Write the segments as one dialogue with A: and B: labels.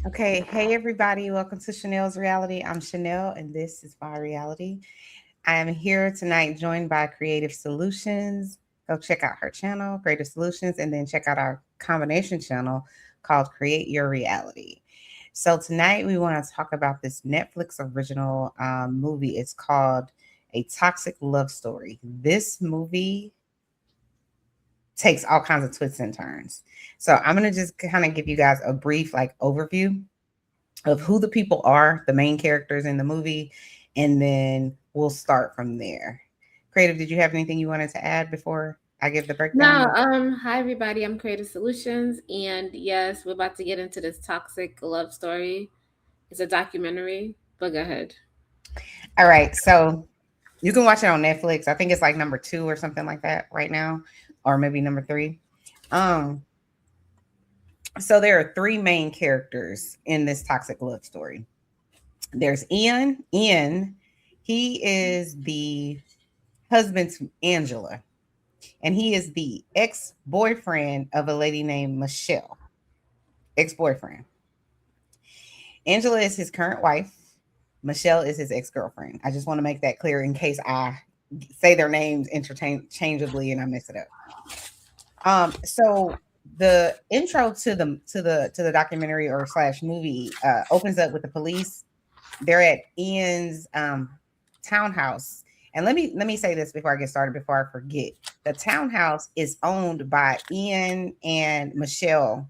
A: Okay, hey everybody, welcome to Chanel's Reality. I'm Chanel and this is my reality. I am here tonight joined by Creative Solutions. Go check out her channel, Creative Solutions, and then check out our combination channel called Create Your Reality. So tonight we want to talk about this Netflix original movie. It's called A Toxic Love Story. This movie takes all kinds of twists and turns. So I'm going to just kind of give you guys a brief overview of who the people are, the main characters in the movie, and then we'll start from there. Creative, did you have anything you wanted to add before I give the breakdown?
B: No, hi everybody. I'm Creative Solutions, and yes, we're about to get into this toxic love story. It's a documentary, but go ahead.
A: All right, so you can watch it on Netflix. I think it's like number 2 or something like that right now, or maybe number 3. Um, so there are 3 main characters in this toxic love story. There's Ian. Ian, he is the husband to Angela, and he is the ex-boyfriend of a lady named Michelle. Ex-boyfriend. Angela is his current wife. Michelle is his ex-girlfriend. I just want to make that clear in case I say their names interchangeably and I mess it up. So the intro to the documentary or slash movie opens up with the police. They're at Ian's townhouse. And let me say this before I get started, before I forget. The townhouse is owned by Ian and Michelle,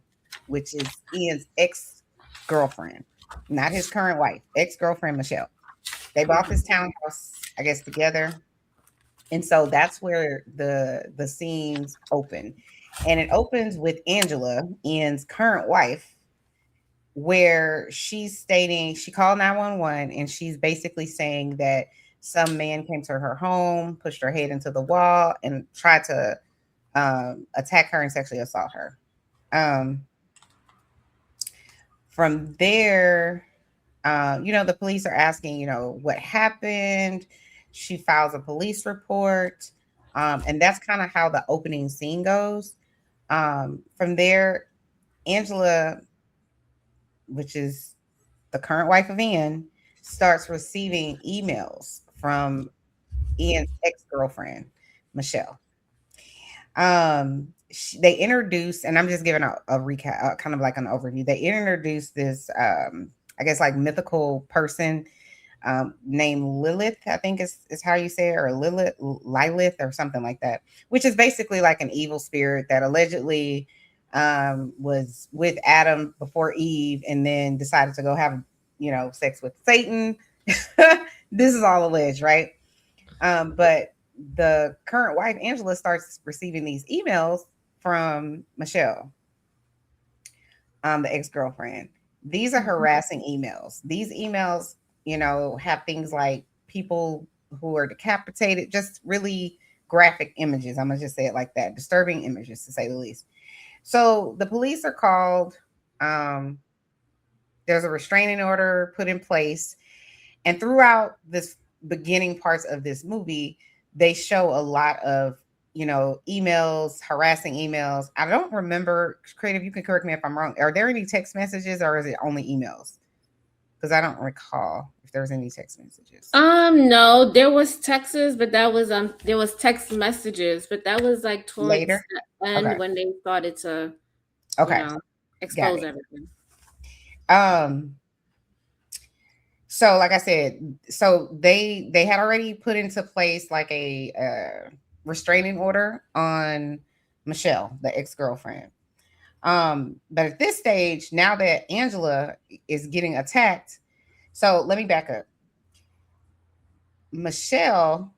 A: which is Ian's ex-girlfriend, not his current wife, ex-girlfriend Michelle. They bought this townhouse, I guess, together. And so that's where the scenes open. And it opens with Angela, Ian's current wife, where she's stating she called 911 and she's basically saying that some man came to her home, pushed her head into the wall, and tried to attack her and sexually assault her. Um, from there, the police are asking, what happened. She files a police report. And that's kind of how the opening scene goes. From there, Angela, which is the current wife of Ian, starts receiving emails from Ian's ex-girlfriend, Michelle. They introduce, and I'm just giving a recap, kind of like an overview. They introduce this, I guess, like mythical person named Lilith, I think is how you say it, or Lilith, or something like that, which is basically like an evil spirit that allegedly was with Adam before Eve, and then decided to go have sex with Satan. This is all alleged, right? But the current wife, Angela, starts receiving these emails from Michelle, the ex-girlfriend. These are harassing emails. These emails, have things like people who are decapitated, just really graphic images. I'm gonna just say it like that, disturbing images to say the least. So the police are called. Um, there's a restraining order put in place, and throughout this beginning parts of this movie, they show a lot of, emails, harassing emails. I don't remember, Creative, you can correct me if I'm wrong. Are there any text messages or is it only emails? Because I don't recall if there was any text messages.
B: No, there was texts, but there was text messages, but that was like towards
A: Later?
B: the end
A: Okay.
B: when they started to, you
A: Okay.
B: know,
A: Got
B: expose
A: it.
B: everything.
A: Um, so like I said, so they had already put into place like a restraining order on Michelle, the ex-girlfriend. But at this stage, now that Angela is getting attacked, so let me back up. Michelle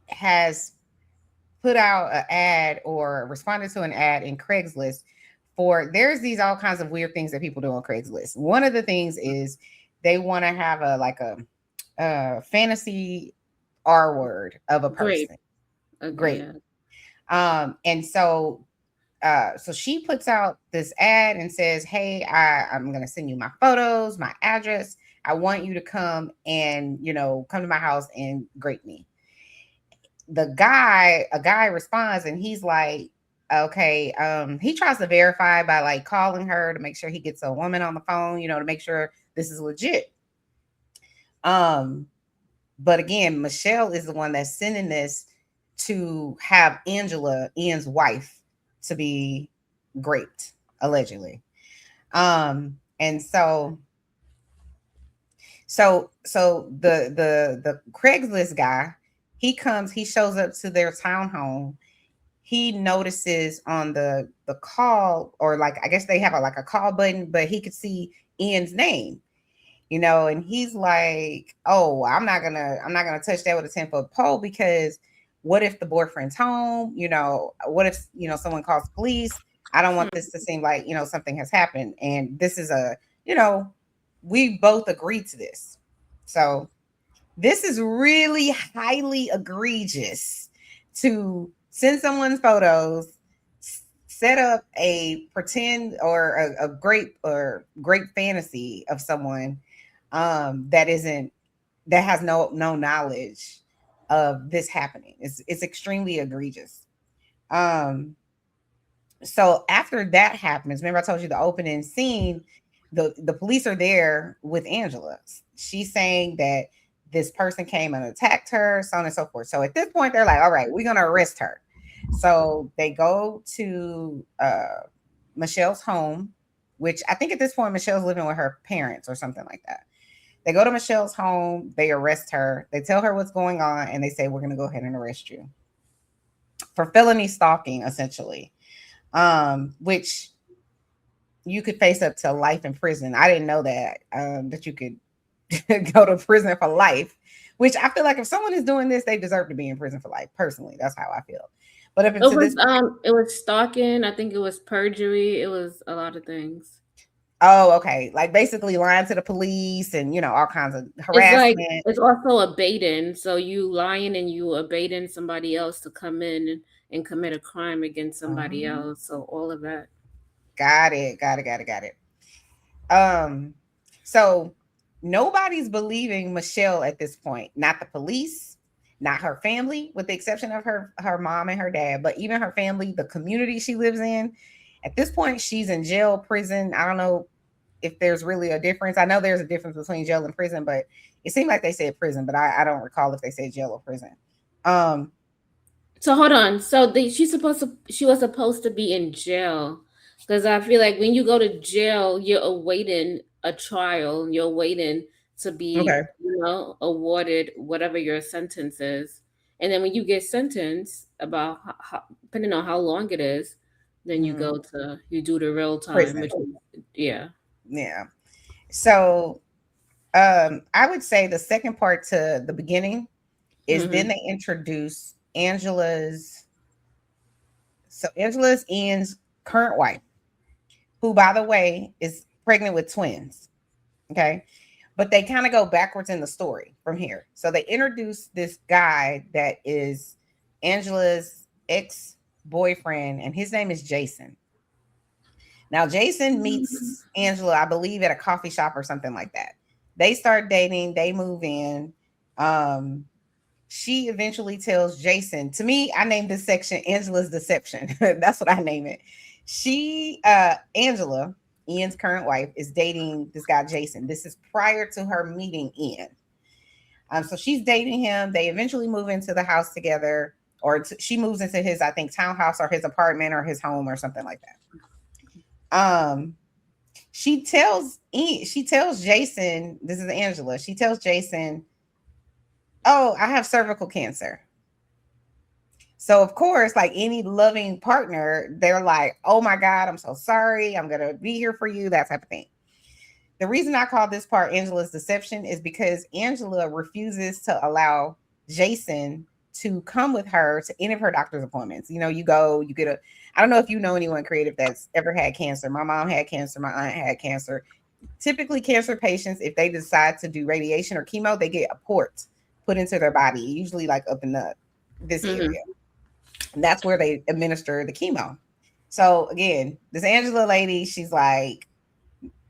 A: has put out an ad or responded to an ad in Craigslist for there's these all kinds of weird things that people do on Craigslist. One of the things is they want to have a fantasy R word of a
B: Great.
A: person.
B: Okay,
A: Great.
B: yeah.
A: And so she puts out this ad and says, "Hey, I'm gonna send you my photos, my address. I want you to come and come to my house and greet me." A guy responds and he's like, Okay. He tries to verify by like calling her to make sure he gets a woman on the phone, to make sure this is legit. Um, but again, Michelle is the one that's sending this to have Angela, Ian's wife, to be raped, allegedly. And so the Craigslist guy, he shows up to their townhome. He notices on the call, or like I guess they have like a call button, but he could see Ian's name, and he's like, "Oh, I'm not gonna touch that with a 10-foot pole, because what if the boyfriend's home? What if someone calls police? I don't want this to seem like something has happened, and this is you know we both agreed to this, so." This is really highly egregious, to send someone's photos, set up a pretend or a great fantasy of someone, that has no knowledge of this happening. It's extremely egregious. Um, so after that happens, remember I told you the opening scene, the police are there with Angela. She's saying that this person came and attacked her, so on and so forth. So at this point, they're like, all right, we're gonna arrest her. So they go to Michelle's home, which I think at this point Michelle's living with her parents or something like that. They go to Michelle's home, they arrest her, they tell her what's going on, and they say, we're gonna go ahead and arrest you for felony stalking, essentially. Which you could face up to life in prison. I didn't know that you could go to prison for life, which I feel like if someone is doing this, they deserve to be in prison for life. Personally, that's how I feel. But up
B: It
A: until
B: was
A: this point,
B: it was stalking. I think it was perjury. It was a lot of things.
A: oh, okay, like basically lying to the police and all kinds of
B: It's like
A: harassment.
B: it's also a baiting. So you lying and you abating somebody else to come in and commit a crime against somebody
A: Oh,
B: else. So all of that.
A: got it, got it. Um, so nobody's believing Michelle at this point. Not the police, not her family, with the exception of her mom and her dad, but even her family, the community she lives in. At this point, she's in jail, prison. I don't know if there's really a difference. I know there's a difference between jail and prison, but it seemed like they said prison, but I don't recall if they said jail or prison. Um,
B: So hold on. So she was supposed to be in jail because I feel like when you go to jail, you're awaiting a trial. You're waiting to be,
A: okay.
B: awarded whatever your sentence is. And then when you get sentenced, about depending on how long it is, then
A: Mhm.
B: you do the real time,
A: Prison.
B: which is, yeah.
A: Yeah. So I would say the second part to the beginning is then
B: Hmm.
A: they introduce Angela's Ian's current wife, who by the way is pregnant with twins. Okay. But they kind of go backwards in the story from here. So they introduce this guy that is Angela's ex boyfriend, and his name is Jason. Now, Jason meets Angela, I believe, at a coffee shop or something like that. They start dating, they move in. Um, she eventually tells Jason, to me, I named this section Angela's Deception. That's what I name it. Angela, Ian's current wife, is dating this guy, Jason. This is prior to her meeting Ian. So she's dating him. They eventually move into the house together, or she moves into his, I think, townhouse or his apartment or his home or something like that. She tells Jason, this is Angela. She tells Jason, "Oh, I have cervical cancer." So of course, like any loving partner, they're like, "Oh my God, I'm so sorry. I'm gonna be here for you," that type of thing. The reason I call this part Angela's deception is because Angela refuses to allow Jason to come with her to any of her doctor's appointments. You go, you get a, I don't know if you know anyone creative that's ever had cancer. My mom had cancer, my aunt had cancer. Typically, cancer patients, if they decide to do radiation or chemo, they get a port put into their body, usually like up in this
B: Hmm.
A: area. And that's where they administer the chemo. So again, this Angela lady, she's like,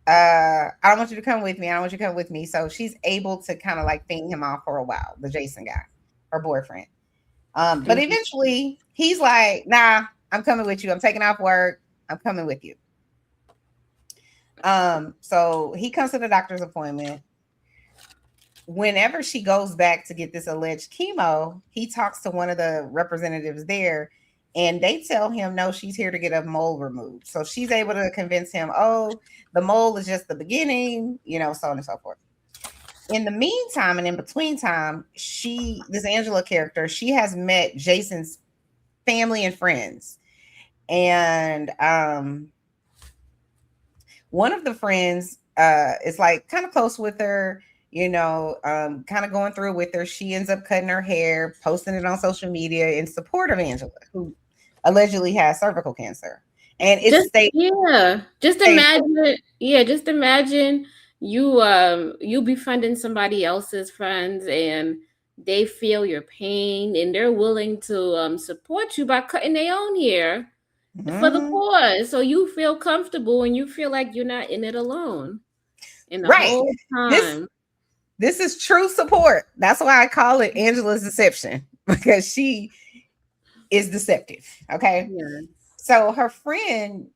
A: I don't want you to come with me. I don't want you to come with me. So she's able to kind of like fing him off for a while, the Jason guy, her boyfriend. But eventually he's like, nah, I'm coming with you. I'm taking off work. I'm coming with you. So he comes to the doctor's appointment. Whenever she goes back to get this alleged chemo, he talks to one of the representatives there, and they tell him no, she's here to get a mole removed. So she's able to convince him, oh, the mole is just the beginning, so on and so forth. In the meantime, and in between time, this Angela character, she has met Jason's family and friends. And one of the friends is like kind of close with her, kind of going through with her. She ends up cutting her hair, posting it on social media in support of Angela, who allegedly has cervical cancer. And it's
B: just imagine you befriending somebody else's friends, and they feel your pain, and they're willing to support you by cutting their own hair for the cause, so you feel comfortable and you feel like you're not in it alone. And the whole time,
A: this is true support. That's why I call it Angela's deception, because she is deceptive. Okay.
B: Yes.
A: So her friend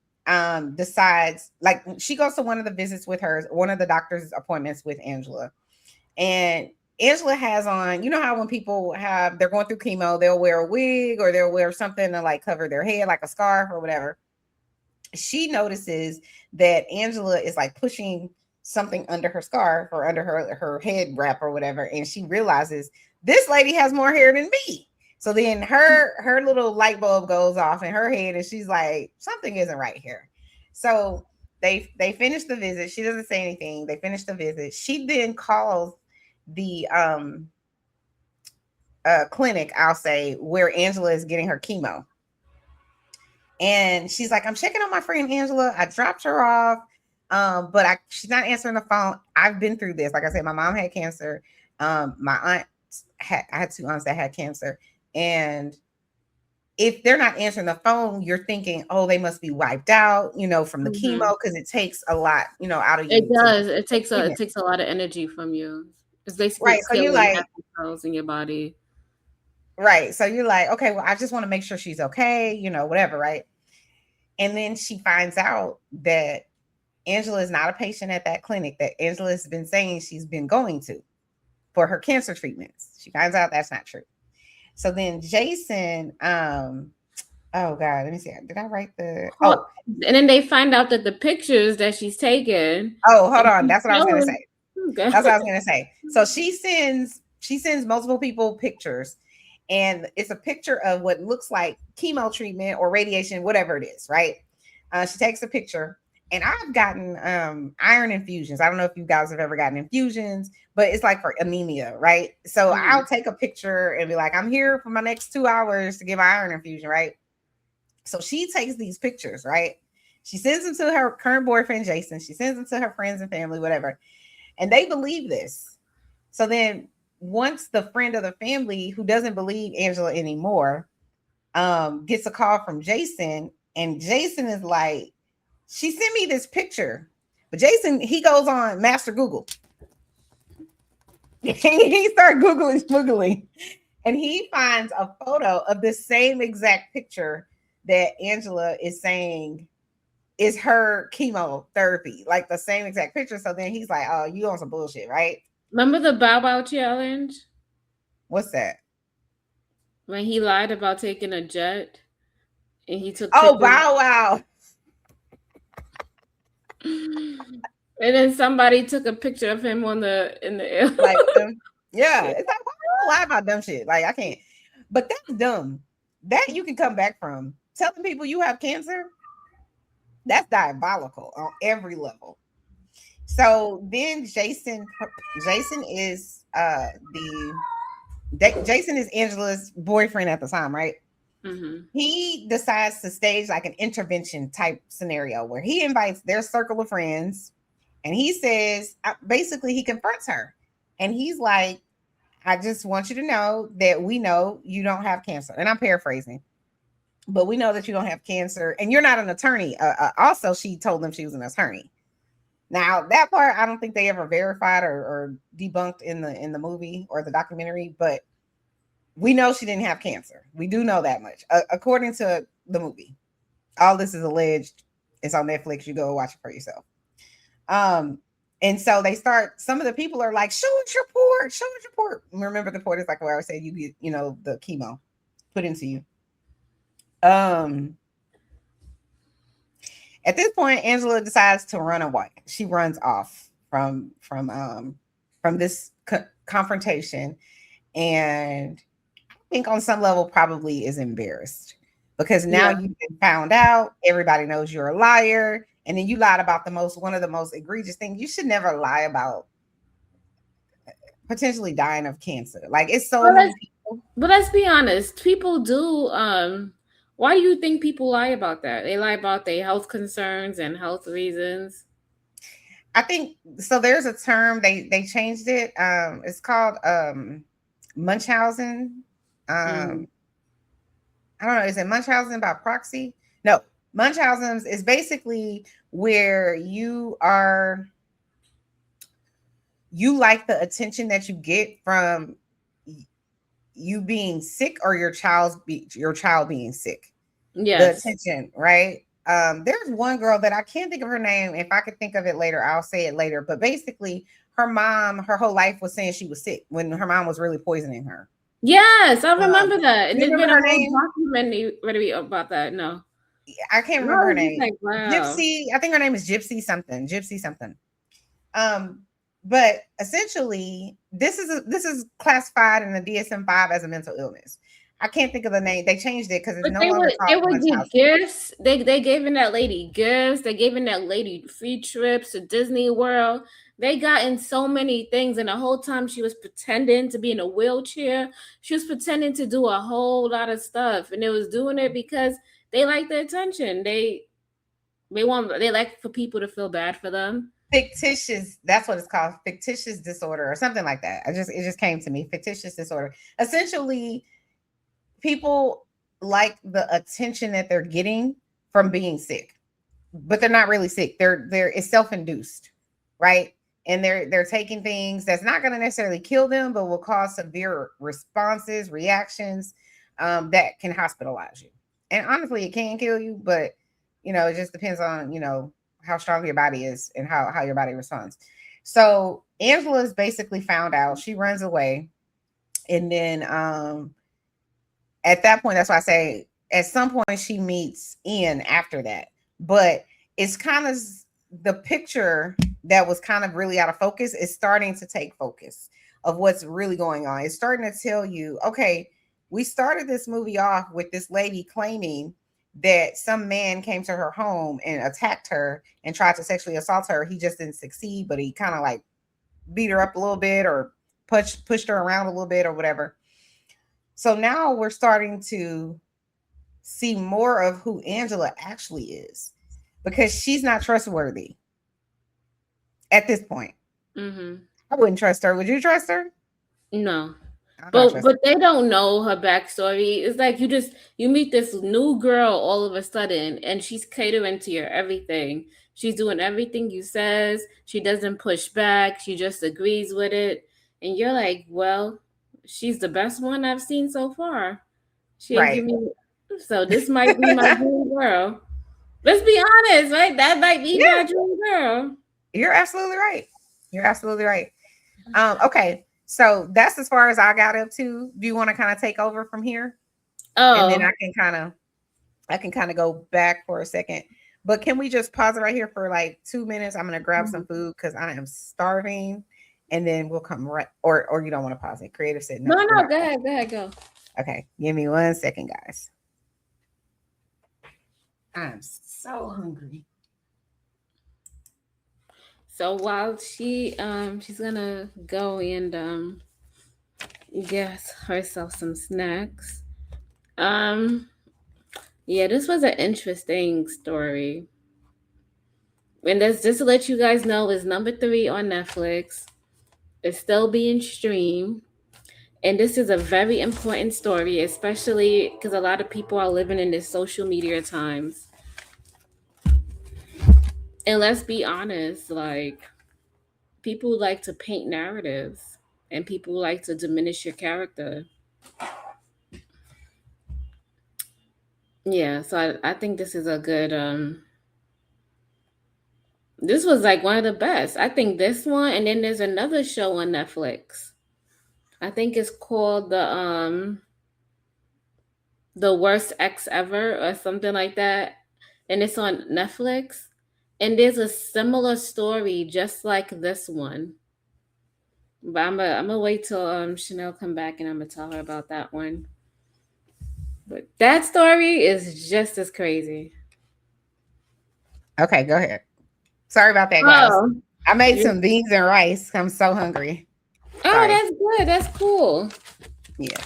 A: decides, like, she goes to one of the visits with her, one of the doctor's appointments with Angela. And Angela has on, you know how when people they're going through chemo, they'll wear a wig or they'll wear something to like cover their head, like a scarf or whatever. She notices that Angela is like pushing something under her scarf or under her head wrap or whatever. And she realizes this lady has more hair than me. So then her little light bulb goes off in her head, and she's like, something isn't right here. So they finish the visit. She doesn't say anything. They finish the visit. She then calls the clinic, I'll say, where Angela is getting her chemo. And she's like, I'm checking on my friend Angela. I dropped her off. But she's not answering the phone. I've been through this. Like I said, my mom had cancer. I had two aunts that had cancer. And if they're not answering the phone, you're thinking, oh, they must be wiped out, from the chemo, because it takes a lot, out of you.
B: It does. It takes a lot of energy from you. It's basically
A: right. So you're like,
B: cells in your body.
A: Right. So you're like, okay, well, I just want to make sure she's okay, whatever, right? And then she finds out that Angela is not a patient at that clinic that Angela has been saying she's been going to for her cancer treatments. She finds out that's not true. So then Jason, oh God, let me see. Did I write the? Oh,
B: and then they find out that the pictures that she's taken.
A: Oh, hold on. That's what I was going to say. Okay. That's what I was going to say. So she sends multiple people pictures, and it's a picture of what looks like chemo treatment or radiation, whatever it is, right? She takes a picture. And I've gotten iron infusions. I don't know if you guys have ever gotten infusions, but it's like for anemia, right? So I'll take a picture and be like, I'm here for my next 2 hours to get my iron infusion, right? So she takes these pictures, right? She sends them to her current boyfriend, Jason. She sends them to her friends and family, whatever. And they believe this. So then once the friend of the family who doesn't believe Angela anymore gets a call from Jason, and Jason is like, she sent me this picture, but Jason, he goes on Master Google. He started Googling, and he finds a photo of the same exact picture that Angela is saying is her chemotherapy, like the same exact picture. So then he's like, oh, you on some bullshit, right?
B: Remember the Bow Wow challenge?
A: What's that?
B: When he lied about taking a jet and he took
A: Bow Wow.
B: And then somebody took a picture of him in the air.
A: Like, yeah, it's like, why do you lie about dumb shit? Like, I can't. But that's dumb. That you can come back from. Telling people you have cancer, that's diabolical on every level. So then Jason is Jason is Angela's boyfriend at the time, right?
B: Mm-hmm.
A: He decides to stage like an intervention type scenario where he invites their circle of friends, and he says, basically he confronts her, and he's like, I just want you to know that we know you don't have cancer. And I'm paraphrasing, but we know that you don't have cancer and you're not an attorney. Also, she told them she was an attorney. Now that part, I don't think they ever verified or debunked in the movie or the documentary, but We know she didn't have cancer. We do know that much, according to the movie. All this is alleged. It's on Netflix. You go watch it for yourself. Um, and so they start. Some of the people are like, "Show us your port. Show us your port." Remember, the port is like where I would say you get, the chemo put into you. Um, at this point, Angela decides to run away. She runs off from this confrontation, and I think on some level probably is embarrassed because now
B: Yeah.
A: you've been found out. Everybody knows you're a liar, and then you lied about one of the most egregious things. You should never lie about potentially dying of cancer. Like, it's so
B: But
A: many
B: let's
A: people.
B: but let's be honest. People do. Why do you think people lie about that? They lie about their health concerns and health reasons.
A: I think so. There's a term they changed it. It's called Munchausen.
B: Mm.
A: Um, I don't know. Is it Munchausen by proxy? No, Munchausen's is basically where you like the attention that you get from you being sick or your child being sick. The
B: Yes.
A: attention, right? There's one girl that I can't think of her name. If I could think of it later, I'll say it later. But basically, her mom, her whole life was saying she was sick when her mom was really poisoning her.
B: Yes, I remember that. And
A: You
B: there's been
A: remember
B: a
A: her
B: whole
A: name?
B: documentary about that. No.
A: I can't
B: No,
A: remember her
B: it's just
A: name.
B: like, wow.
A: Gypsy. I think her name is Gypsy something. Gypsy something. Um, but essentially, this is classified in the DSM-5 as a mental illness. I can't think of the name. They changed it because it's
B: But
A: no
B: they
A: longer
B: would they
A: called
B: would get
A: Munchausen.
B: gifts. They giving that lady gifts. They giving that lady free trips to Disney World. They got in so many things, and the whole time she was pretending to be in a wheelchair. She was pretending to do a whole lot of stuff, and they was doing it because they like the attention. They like for people to feel bad for them.
A: Fictitious, that's what it's called, fictitious disorder or something like that. It just came to me, fictitious disorder. Essentially, people like the attention that they're getting from being sick, but they're not really sick. They're it's self-induced, right? And they're taking things that's not going to necessarily kill them, but will cause severe responses, reactions, that can hospitalize you. And honestly, it can kill you, but it just depends on how strong your body is and how your body responds. So Angela is basically found out. She runs away, and then at that point, that's why I say at some point she meets Ian after that. But it's kind of the picture that was kind of really out of focus is starting to take focus of what's really going on. It's starting to tell you, okay, we started this movie off with this lady claiming that some man came to her home and attacked her and tried to sexually assault her. He just didn't succeed, but he kind of like beat her up a little bit or pushed her around a little bit or whatever. So now we're starting to see more of who Angela actually is because she's not trustworthy at this point.
B: Mm-hmm.
A: I wouldn't trust her. Would you trust her?
B: No.
A: I'm not
B: But
A: trusting
B: they don't know her backstory. It's like you meet this new girl all of a sudden, and she's catering to your everything. She's doing everything you says. She doesn't push back. She just agrees with it, and you're like, well, she's the best one I've seen so far. She
A: her.
B: ain't
A: Right.
B: give me, so this might be my dream girl. Let's be honest, right? That might be
A: Yeah,
B: my dream girl.
A: you're absolutely right. You're absolutely right. Okay. So that's as far as I got up to. Do you want to kind of take over from here? And then
B: Oh,
A: I can kind of go back for a second. But can we just pause it right here for like 2 minutes? I'm gonna grab some food because I am starving, and then we'll come right. Or you don't want to pause it? Creative said
B: no,
A: no. We're
B: no,
A: not.
B: go ahead, go ahead, go.
A: Okay, give me 1 second, guys. I'm so hungry.
B: So while she's gonna go and get herself some snacks. Um yeah, this was an interesting story. And this just to let you guys know is number 3 on Netflix. It's still being streamed. And this is a very important story, especially because a lot of people are living in this social media times. And let's be honest, like people like to paint narratives and people like to diminish your character. Yeah, so I think this is a good this was like one of the best. I think this one, and then there's another show on Netflix. I think it's called the worst ex ever or something like that. And it's on Netflix. And there's a similar story just like this one. But I'm gonna wait till Chanel come back and I'm gonna tell her about that one. But that story is just as crazy.
A: Okay, go ahead. Sorry about that, guys.
B: Oh,
A: I made
B: you
A: some beans and rice. I'm so hungry.
B: oh,
A: Sorry.
B: that's good. That's cool.
A: Yeah.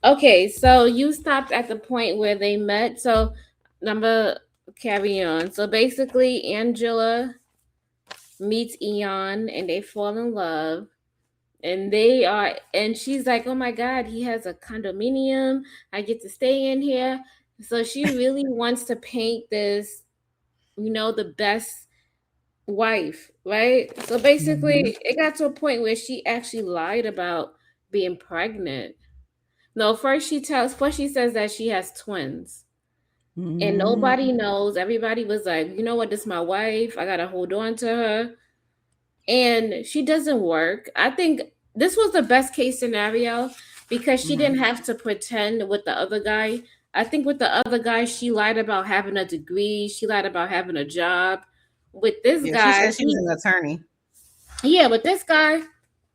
B: Okay, so you stopped at the point where they met. So number carry on. So basically, Angela meets Eon and they fall in love. And she's like, oh my God, he has a condominium. I get to stay in here. So she really wants to paint this, the best wife, right? So
A: Mhm.
B: basically, it got to a point where she actually lied about being pregnant. No, first she says that she has twins. And nobody
A: Mhm.
B: knows. Everybody was like, you know what, this is my wife. I gotta hold on to her. And she doesn't work. I think this was the best case scenario because she didn't
A: Mhm.
B: have to pretend with the other guy. I think with the other guy, she lied about having a degree, she lied about having a job. With this
A: Yeah, she
B: guy,
A: said she was an attorney.
B: with this guy,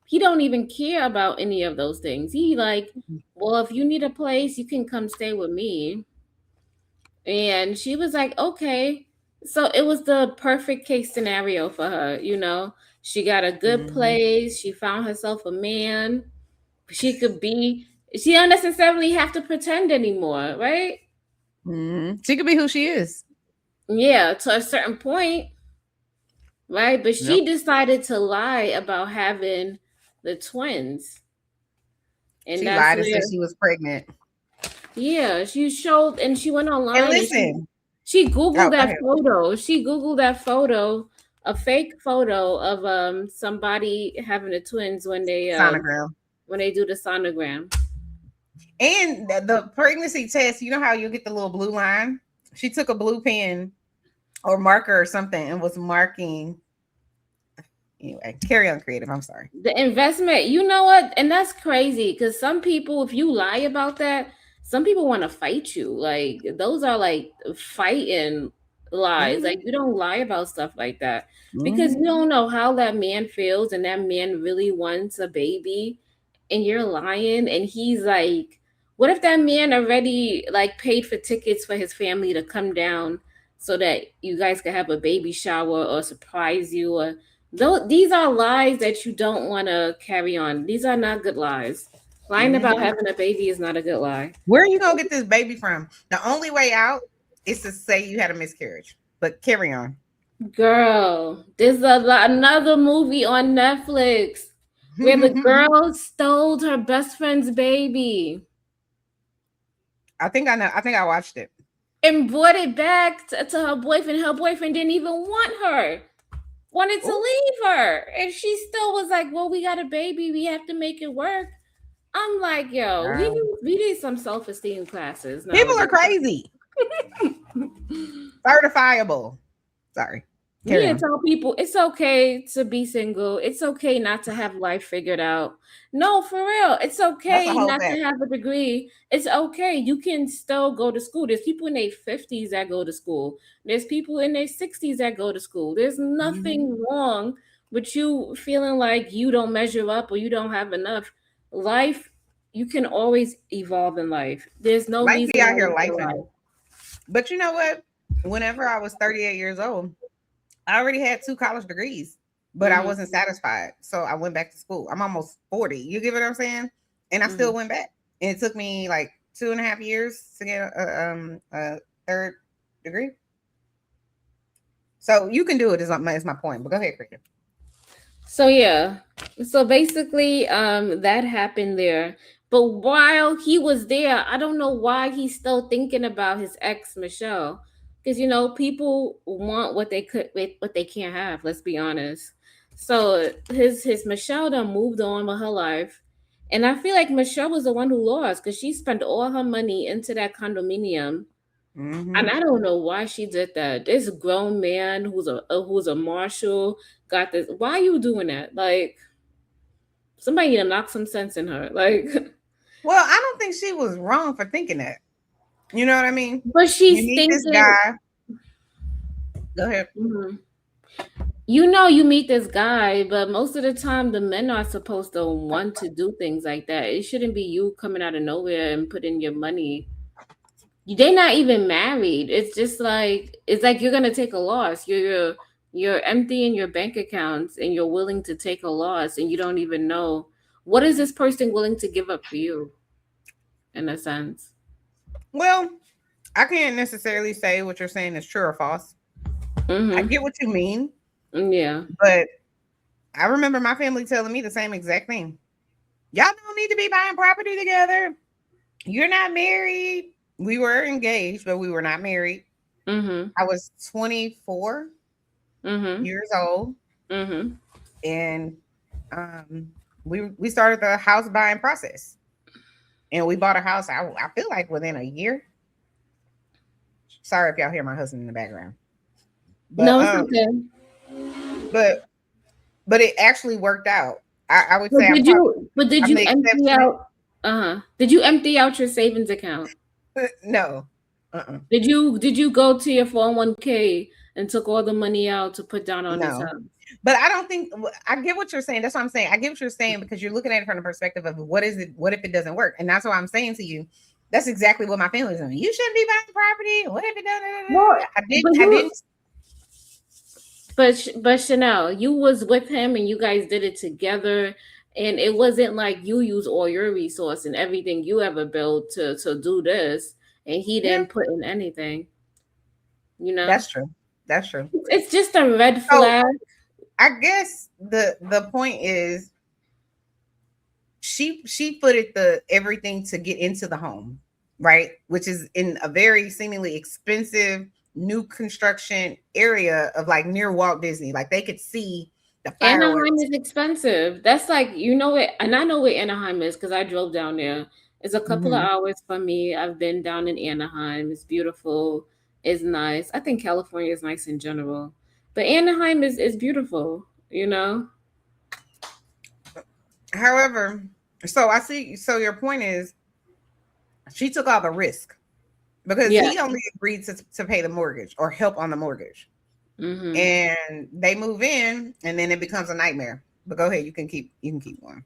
B: he don't even care about any of those things. He like, well, if you need a place, you can come stay with me. And she was like, okay. So it was the perfect case scenario for her. She got a good
A: Mhm.
B: place. She found herself a man. She don't necessarily have to pretend anymore, right?
A: Mhm. She could be who she is.
B: Yeah, to a certain point, right? But
A: Yep.
B: she decided to lie about having the twins. And
A: She
B: that's
A: lied and said
B: where,
A: she was pregnant.
B: yeah, she showed and she went
A: And
B: online and
A: listen.
B: she Googled
A: Oh, go
B: that
A: ahead.
B: photo. She Googled that photo, a fake photo of somebody having the twins
A: Sonogram.
B: when they do the sonogram.
A: And the pregnancy test, you know how you get the little blue line? She took a blue pen or marker or something and was marking. Anyway, carry on, creative. I'm sorry.
B: The investment, you know what? And that's crazy because some people, if you lie about that, some people want to fight you. Like those are like fighting lies.
A: Hmm.
B: Like you don't lie about stuff like that because you
A: Hmm.
B: don't know how that man feels and that man really wants a baby and you're lying and he's like, what if that man already like paid for tickets for his family to come down so that you guys could have a baby shower or surprise you or these are lies that you don't want to carry on. These are not good lies. Lying about
A: Hmm.
B: having a baby is not a good lie.
A: Where are you gonna get this baby from? The only way out is to say you had a miscarriage. But carry on.
B: Girl, there's another movie on Netflix where the girl stole her best friend's baby
A: I think I know. I think I watched it.
B: and brought it back to her boyfriend. Her boyfriend didn't even want her, wanted to
A: Ooh,
B: leave her. And she still was like, well, we got a baby. We have to make it work. I'm like, yo, we need some self esteem classes
A: people are
B: nowadays.
A: crazy. Certifiable. Sorry.
B: We
A: Carry
B: need to
A: on.
B: tell people it's okay to be single. It's okay not to have life figured out. No, for real. It's
A: That's a
B: okay
A: whole
B: not
A: fact.
B: to have a degree. It's okay. You can still go to school. There's people in their 50s that go to school. There's people in their 60s that go to school. There's
A: Mhm.
B: nothing wrong with you feeling like you don't measure up or you don't have enough. Life, you can always evolve in life. There's no
A: Life
B: reason
A: be out
B: why
A: here
B: you feel
A: lifing.
B: like.
A: But you know what? Whenever I was 38 years old, I already had 2 college degrees, but I
B: Mhm.
A: wasn't satisfied. So I went back to school. I'm almost 40. You get what I'm saying? And I still
B: Mhm.
A: went back. And it took me like 2.5 years to get a third degree. So you can do it, is my point. But go ahead, Cricket.
B: So yeah. So basically, that happened there. But while he was there, I don't know why he's still thinking about his ex Michelle. Because people want what they can't have, let's be honest. So his Michelle done moved on with her life. And I feel like Michelle was the one who lost because she spent all her money into that condominium. And
A: Mm-hmm.
B: I don't know why she did that. This grown man who's a marshal got this. Why are you doing that? Like, somebody need to knock some sense in her. Like,
A: Well, I don't think she was wrong for thinking that. You know what I mean?
B: but
A: You
B: she's
A: meet this
B: thinking,
A: guy. Go ahead.
B: mhm. You know, you meet this guy, but most of the time the men are supposed to want to do things like that. It shouldn't be you coming out of nowhere and putting your money. They're not even married. It's like you're gonna take a loss. You're emptying your bank accounts and you're willing to take a loss and you don't even know what is this person willing to give up for you, in a sense.
A: Well, I can't necessarily say what you're saying is true or false. I
B: Mm-hmm.
A: get what you mean,
B: Yeah.
A: but I remember my family telling me the same exact thing. Y'all don't need to be buying property together. You're not married. We were engaged, but we were not married.
B: Mm-hmm.
A: I was 24
B: Mm-hmm.
A: years old,
B: Mm-hmm.
A: and um, we started the house buying process, and we bought a house. I feel like within a year. Sorry if y'all hear my husband in the background, but
B: No, it's okay.
A: but but it actually worked out. I would say
B: But did
A: I'm
B: you
A: the
B: empty
A: exception.
B: out did you empty out your savings account?
A: No, uh-uh.
B: Did you go to your 401k and took all the money out to put down on this
A: No.
B: house?
A: But I don't think I get what you're saying. That's what I'm saying. I get what you're saying because you're looking at it from the perspective of what is it? What if it doesn't work? And that's what I'm saying to you. That's exactly what my family's doing. You shouldn't be buying property. What if it
B: Well,
A: doesn't? I
B: but
A: didn't. I
B: you
A: didn't.
B: but Chanel, you was with him and you guys did it together, and it wasn't like you use all your resource and everything you ever built to do this, and he
A: Yeah,
B: didn't put in anything, you know?
A: that's true. That's true.
B: It's just a red
A: So
B: flag.
A: I guess the point is she footed the everything to get into the home, right? Which is in a very seemingly expensive new construction area of like near Walt Disney. Like they could see the
B: Anaheim
A: fireworks.
B: is expensive. That's like, you know it, and I know where Anaheim is because I drove down there. It's a couple of
A: Mhm.
B: hours from me. I've been down in Anaheim. It's beautiful. It's nice. I think California is nice in general, but Anaheim is beautiful. You know?
A: However, so I see. So your point is she took all the risk because
B: Yeah.
A: he only agreed to pay the mortgage or help on the mortgage,
B: Hmm.
A: and they move in, and then it becomes a nightmare. But go ahead, you can keep going.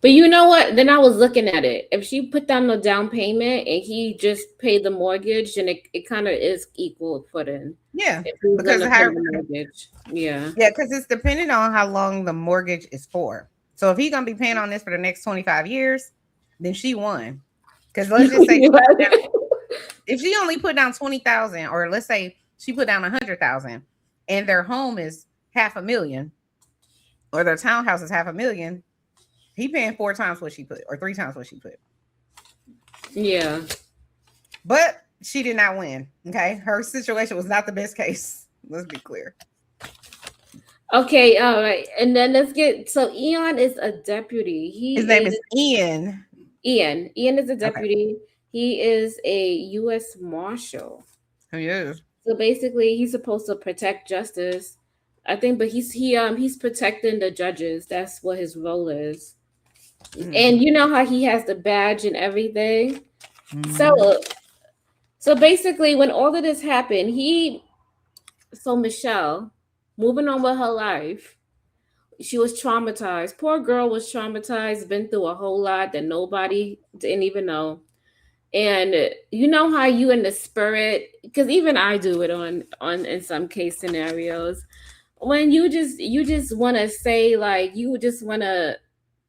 B: But you know what? Then I was looking at it. If she put down the down payment and he just paid the mortgage, then it kind of is equal footing.
A: Yeah,
B: If he's
A: because
B: gonna pay
A: how
B: the mortgage, yeah.
A: yeah, because it's depending on how long the mortgage is for. So if he's gonna be paying on this for the next 25 years, then she won. Because let's just say
B: You
A: if she only put down 20,000, or let's say she put down 100,000, and their home is half a million, or their townhouse is half a million, he paying four times what she put, or three times what she put.
B: yeah.
A: But she did not win. Okay, her situation was not the best case. Let's be clear.
B: Okay, all right. And then let's get so Eon is a deputy.
A: His
B: He
A: name
B: is
A: is Ian.
B: Ian. Ian is a
A: Okay,
B: deputy. He is a US Marshal.
A: he is.
B: So basically he's supposed to protect justice. I think, but he's protecting the judges. That's what his role is.
A: Mm-hmm.
B: And you know how he has the badge and everything.
A: Mm-hmm.
B: So basically when all of this happened, Michelle, moving on with her life, she was traumatized. Poor girl was traumatized, been through a whole lot that nobody didn't even know. And you know how you in the spirit, because even I do it on in some case scenarios, when you just want to say, like, you just want to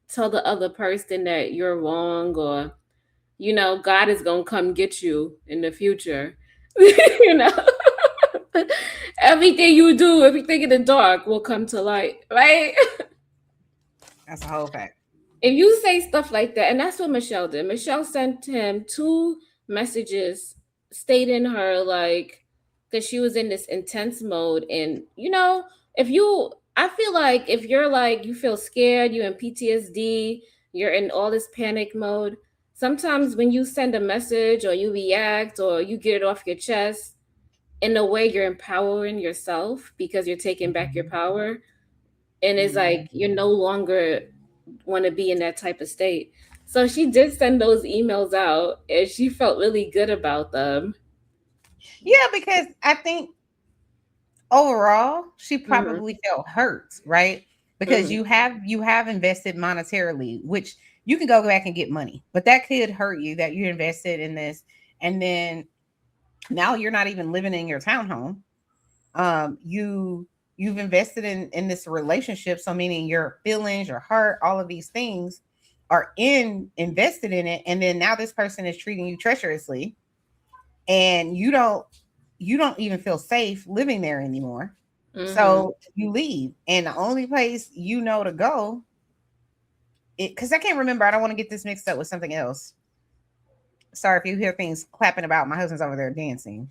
B: tell the other person that you're wrong, or God is gonna come get you in the future. you know Everything you do, everything in the dark will come to light, right?
A: That's a whole fact.
B: If you say stuff like that, and that's what Michelle did. Michelle sent him two messages stating her, like, because she was in this intense mode. And if you I feel like if you're like you feel scared, you're in PTSD, you're in all this panic mode. Sometimes when you send a message or you react or you get it off your chest, in a way you're empowering yourself because you're taking back your power. And it's like you're no longer want to be in that type of state. So she did send those emails out and she felt really good about them.
A: Yeah, because I think overall she
B: Mm-hmm.
A: probably felt hurt, right? Because
B: Mm-hmm.
A: you have invested monetarily, which you can go back and get money, but that could hurt you that you invested in this, and then now you're not even living in your townhome. You've invested in this relationship, so meaning your feelings, your heart, all of these things are in invested in it, and then now this person is treating you treacherously, and you don't even feel safe living there anymore.
B: Mm-hmm.
A: So you leave, and the only place you know to go, because I can't remember, I don't want to get this mixed up with something else. Sorry if you hear things clapping about. My husband's over there dancing.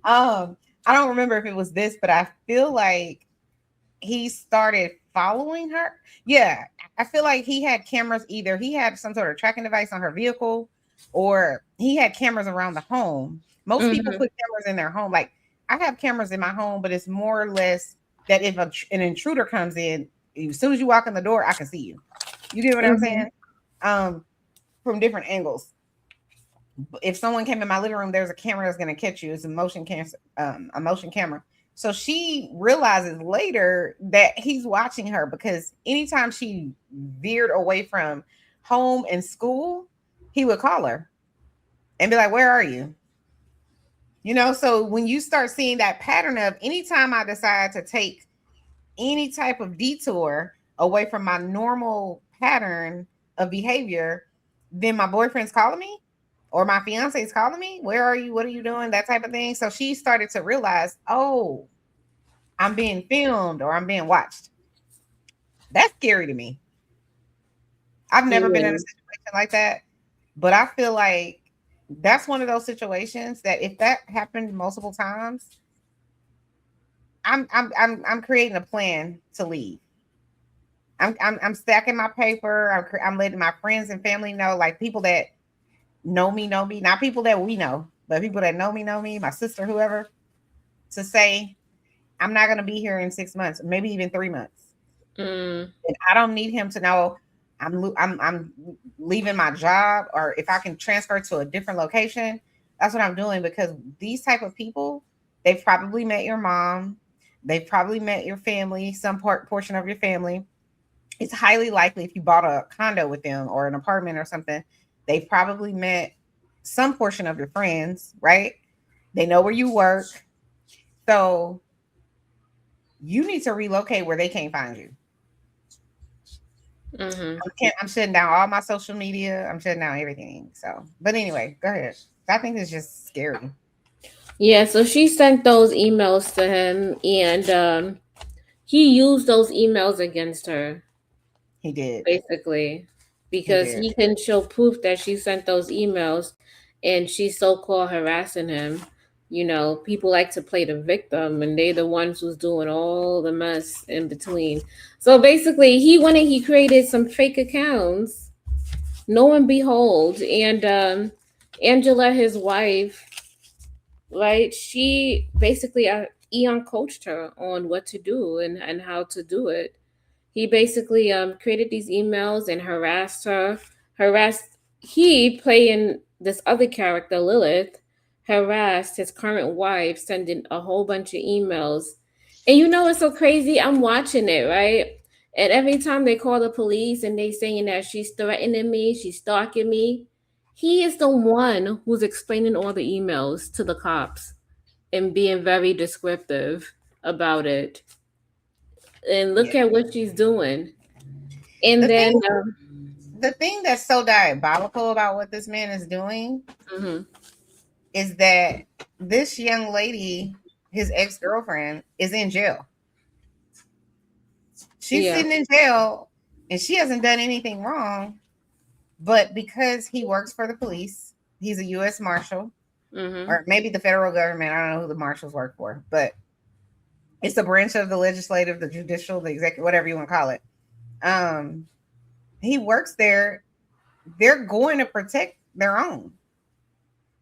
A: I don't remember if it was this, but I feel like he started following her. Yeah, I feel like he had cameras. Either he had some sort of tracking device on her vehicle, or he had cameras around the home. Most people
B: Mm-hmm.
A: put cameras in their home. Like I have cameras in my home, but it's more or less that if an intruder comes in, as soon as you walk in the door, I can see you. You get what I'm
B: Mm-hmm.
A: saying? Um, from different angles. If someone came in my living room, there's a camera that's going to catch you. It's a motion camera. So she realizes later that he's watching her because anytime she veered away from home and school, he would call her and be like, "Where are you?" So when you start seeing that pattern of anytime I decide to take any type of detour away from my normal pattern of behavior, then my boyfriend's calling me or my fiance's calling me. Where are you? What are you doing? That type of thing. So she started to realize, oh, I'm being filmed or I'm being watched. That's scary to me. I've never been in a
B: Yeah.
A: situation like that, but I feel like that's one of those situations that if that happened multiple times, I'm creating a plan to leave. I'm stacking my paper. I'm letting my friends and family know, like people that know me, not people that we know, but people that know me, my sister, whoever, to say I'm not going to be here in 6 months, maybe even 3 months.
B: Mm.
A: And I don't need him to know I'm leaving my job, or if I can transfer to a different location. That's what I'm doing because these type of people, they've probably met your mom, they've probably met your family, some portion of your family. It's highly likely if you bought a condo with them or an apartment or something, they've probably met some portion of your friends, right? They know where you work. So you need to relocate where they can't find you.
B: Mm-hmm.
A: I'm shutting down all my social media. I'm shutting down everything. So, but anyway, go ahead. I think it's just scary.
B: Yeah, so she sent those emails to him and he used those emails against her,
A: He did.
B: basically,
A: He
B: because
A: did.
B: he can show proof that she sent those emails and she's so called harassing him. You know, people like to play the victim and they the ones who's doing all the mess in between. So basically he created some fake accounts, lo and behold, and Angela, his wife, right? She basically Eon coached her on what to do and how to do it. He basically created these emails and harassed her. Harassed he playing this other character, Lilith, harassed his current wife, sending a whole bunch of emails. And you know what's so crazy? I'm watching it, right? And every time they call the police and they saying that she's threatening me, she's stalking me, he is the one who's explaining all the emails to the cops and being very descriptive about it. And
A: Yeah.
B: look at what she's doing. And
A: The
B: then,
A: thing, the thing that's so diabolical about what this man is doing
B: mhm,
A: is that this young lady, his ex girlfriend, is in jail. She's
B: yeah,
A: sitting in jail, and she hasn't done anything wrong. But because he works for the police, he's a U.S. Marshal,
B: mhm,
A: or maybe the federal government. I don't know who the marshals work for, but It's a branch of the legislative, the judicial, the executive, whatever you want to call it. Um, he works there. They're going to protect their own.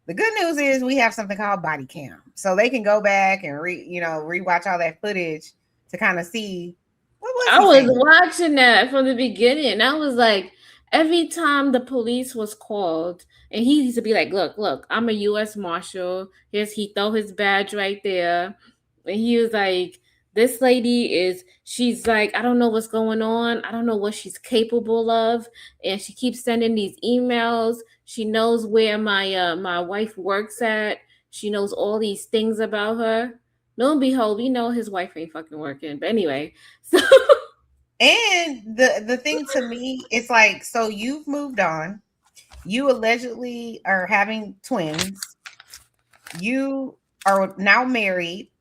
A: The good news is we have something called body cam, so they can go back and rewatch all that footage to kind of see what was
B: I
A: he
B: was
A: saying.
B: watching that from the beginning. I was like, every time the police was called, and he used to be like, look, I'm a U.S. Marshal. Here's he throw his badge right there, and he was like, this lady she's like, I don't know what's going on. I don't know what she's capable of, and she keeps sending these emails. She knows where my wife works at. She knows all these things about her. Lo and behold, we know his wife ain't fucking working. But anyway, so
A: And the thing to me, it's like, so you've moved on. You allegedly are having twins. You are now married.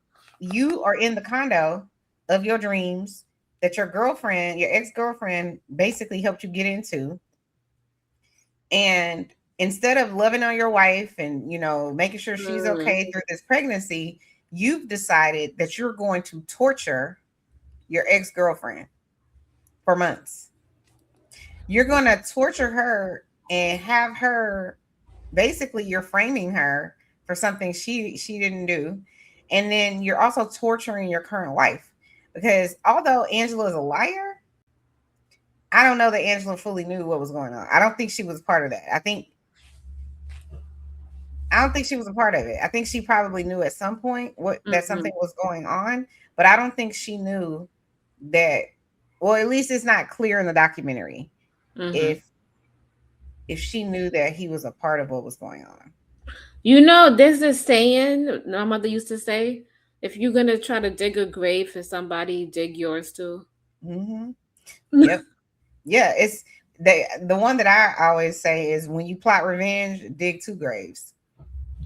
A: You are in the condo of your dreams that your girlfriend, your ex-girlfriend, basically helped you get into. And instead of loving on your wife and making sure she's
B: mm,
A: okay through this pregnancy, you've decided that you're going to torture your ex-girlfriend for months. You're going to torture her and have her, basically you're framing her for something she didn't do. And then you're also torturing your current wife, because although Angela is a liar, I don't know that Angela fully knew what was going on. I don't think she was part of that. I don't think she was a part of it. I think she probably knew at some point that
B: mhm,
A: something was going on, but I don't think she knew that. Well, at least it's not clear in the documentary
B: mhm.
A: if she knew that he was a part of what was going on.
B: You know, there's this saying my mother used to say: if you're gonna try to dig a grave for somebody, dig yours too.
A: Hmm. Yep. Yeah. It's the one that I always say is, when you plot revenge, dig two graves.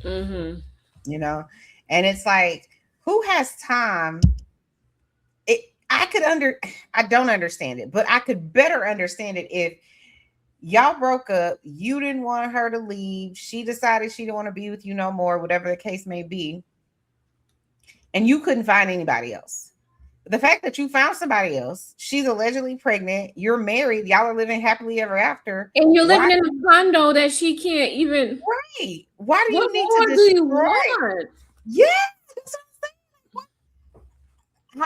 B: Mhm.
A: You know, and it's like, who has time? It. I could under. I don't understand it, but I could better understand it if y'all broke up, you didn't want her to leave, she decided she didn't want to be with you no more, whatever the case may be, and you couldn't find anybody else. The fact that you found somebody else, she's allegedly pregnant, you're married, y'all are living happily ever after.
B: And you're
A: Why?
B: living in a condo that she can't even.
A: Right, why do
B: What
A: you need to
B: more do you
A: destroy?
B: want?
A: Yeah,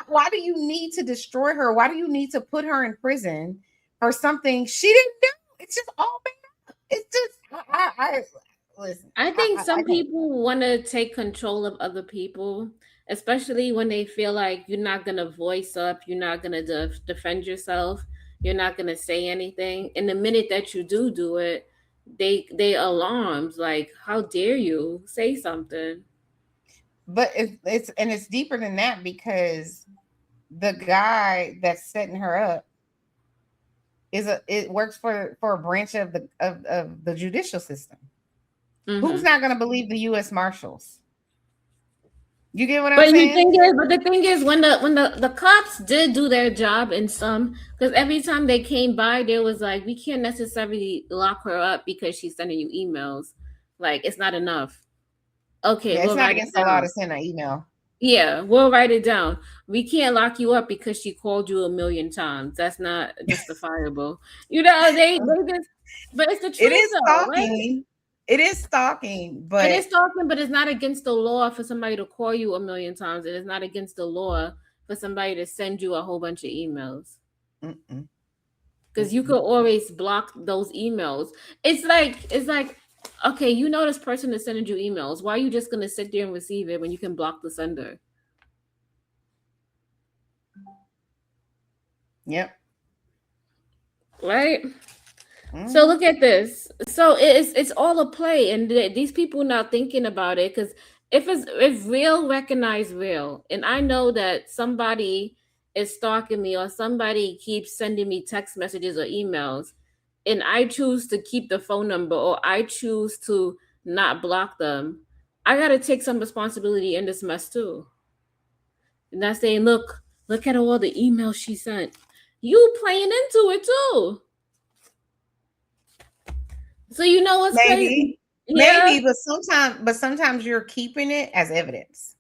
A: why do you need to destroy her? Why do you need to put her in prison for something she didn't do? It's just all bad. It's just I listen.
B: I think
A: I
B: some
A: can't.
B: people want to take control of other people, especially when they feel like you're not going to voice up, you're not going to defend yourself, you're not going to say anything. And the minute that you do it, they alarms like, how dare you say something?
A: But it's deeper than that, because the guy that's setting her up it works for a branch of the judicial system. Who's
B: Hmm.
A: not going to believe the U.S. Marshals? You get what I'm
B: But
A: saying?
B: the thing is, when the cops did do their job in some, because every time they came by, there was like, we can't necessarily lock her up because she's sending you emails. Like, it's not enough. Okay,
A: Yeah, it's
B: we'll
A: not
B: write it
A: against the law to
B: down.
A: send an email.
B: Yeah, we'll write it down. We can't lock you up because she called you a million times. That's not justifiable. You know, they just, but it's the
A: It
B: truth
A: is
B: though, right?
A: stalking. It is stalking,
B: It
A: but
B: is stalking, but it's not against the law for somebody to call you a million times. It is not against the law for somebody to send you a whole bunch of emails.
A: mm-mm,
B: Because you
A: mm-mm.
B: could always block those emails. It's like, okay, you know this person is sending you emails. Why are you just gonna sit there and receive it when you can block the sender?
A: Yep.
B: Right? So
A: Hmm.
B: look at this. So it's all a play, and these people not thinking about it because if real recognize real, and I know that somebody is stalking me or somebody keeps sending me text messages or emails, and I choose to keep the phone number or I choose to not block them, I gotta take some responsibility in this mess too. And not saying, look at all the emails she sent. You playing into it too. So you know what's crazy?
A: Maybe,
B: Yeah,
A: maybe, but sometimes you're keeping it as evidence.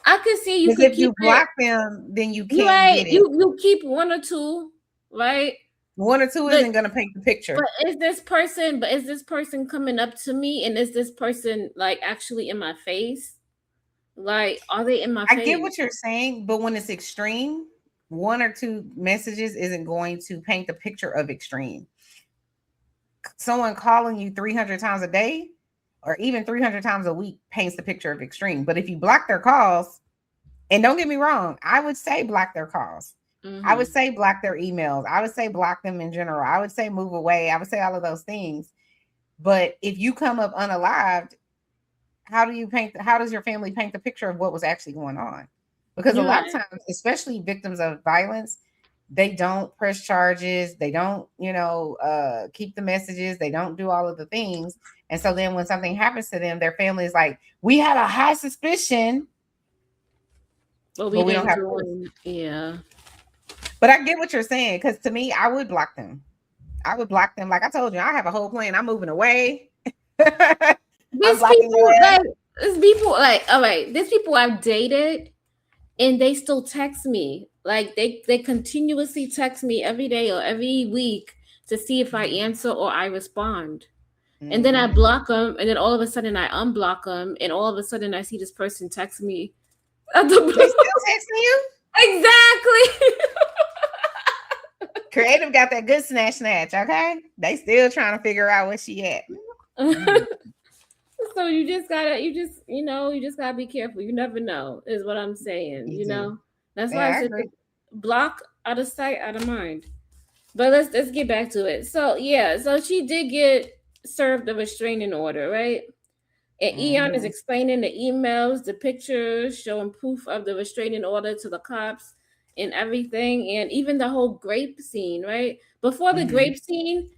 B: I could see you
A: Because
B: could
A: if
B: keep
A: you
B: it.
A: block them, then you
B: You
A: can't
B: right.
A: get it.
B: You keep one or two, right?
A: One or two
B: But
A: isn't gonna paint the picture.
B: is this person coming up to me, and is this person like actually in my face? Like, are they in my
A: I get
B: face?
A: what you're saying, but when it's extreme, one or two messages isn't going to paint the picture of extreme. Someone calling you 300 times a day or even 300 times a week paints the picture of extreme. But if you block their calls, and don't get me wrong, I would say block their calls. I would
B: Mm-hmm.
A: say block their emails. I would say block them in general. I would say move away. I would say all of those things. But if you come up unalived, how does your family paint the picture of what was actually going on? Because a
B: You're
A: lot of
B: right.
A: times, especially victims of violence, they don't press charges, they don't, keep the messages, they don't do all of the things. And so then when something happens to them, their family is like, we had a high suspicion,
B: But
A: but
B: we
A: we don't
B: didn't
A: have
B: do
A: proof.
B: it. Yeah.
A: But I get what you're saying, because to me, I would block them. I would block them. Like I told you, I have a whole plan. I'm moving away. I'm
B: These
A: blocking your
B: people
A: ass.
B: like these people like all right. These people I've dated, and they still text me. Like they continuously text me every day or every week to see if I answer or I respond. And then I
A: Mhm.
B: block them, and then all of a sudden I unblock them, and all of a sudden I see this person text me at the
A: They still texting you?
B: exactly.
A: Kreative got that good snatch, okay? They still trying to figure out where she at. Mm,
B: So you just gotta be careful. You never know, is what I'm saying.
A: you do.
B: That's why I
A: Yeah, I
B: said
A: agree.
B: to block out of sight, out of mind. But let's get back to it. So yeah, so she did get served a restraining order, right? And Eon is
A: Mhm,
B: explaining the emails, the pictures, showing proof of the restraining order to the cops and everything, and even the whole grape scene, right? Before the
A: mhm.
B: grape scene,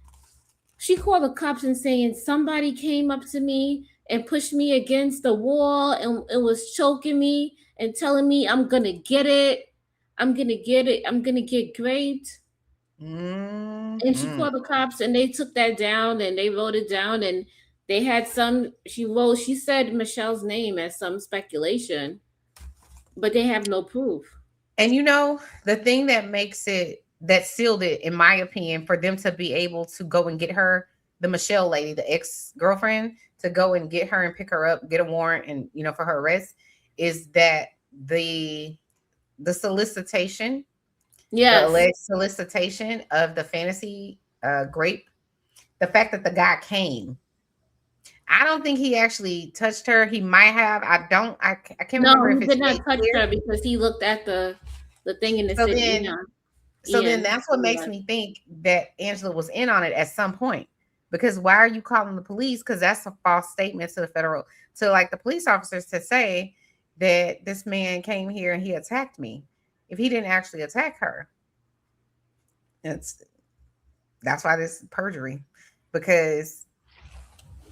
B: she called the cops and saying somebody came up to me and pushed me against the wall and was choking me and telling me I'm gonna get it. I'm gonna get it. I'm gonna get great. And she
A: Mhm.
B: called the cops and they took that down and they wrote it down and they had some she said Michelle's name as some speculation, but they have no proof.
A: And the thing that sealed it, in my opinion, for them to be able to go and get her, the Michelle lady, the ex-girlfriend, to go and get her and pick her up, get a warrant and for her arrest, is that the the solicitation, the
B: Yes.
A: alleged solicitation of the fantasy grape, the fact that the guy came. I don't think he actually touched her. He might have. I can't
B: No,
A: remember if
B: he
A: it's
B: did not
A: made
B: touch
A: clear.
B: her because he looked at the thing and it
A: So
B: said
A: then
B: Eon.
A: so then
B: Ian.
A: that's what makes me think that Angela was in on it at some point. Because why are you calling the police? Because that's a false statement to the federal, to like the police officers, to say that this man came here and he attacked me. If he didn't actually attack her, it's that's why this is perjury. Because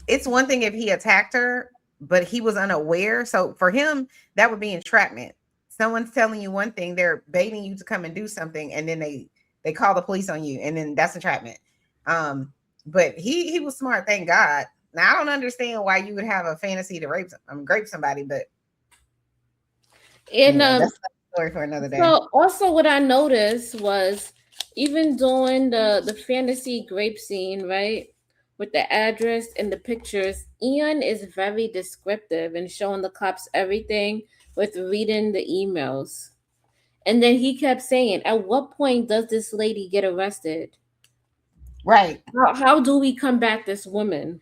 A: it's one thing if he attacked her, but he was unaware. So for him, that would be entrapment. Someone's telling you one thing, they're baiting you to come and do something, and then they call the police on you, and then that's entrapment. But he was smart, thank God. Now I don't understand why you would have a fantasy to grape somebody, but
B: And
A: anyway, that's a story for another day.
B: so also what I noticed was even during the fantasy grape scene, right? With the address and the pictures, Ian is very descriptive and showing the cops everything with reading the emails. And then he kept saying, at what point does this lady get arrested?
A: Right.
B: How do we combat this woman?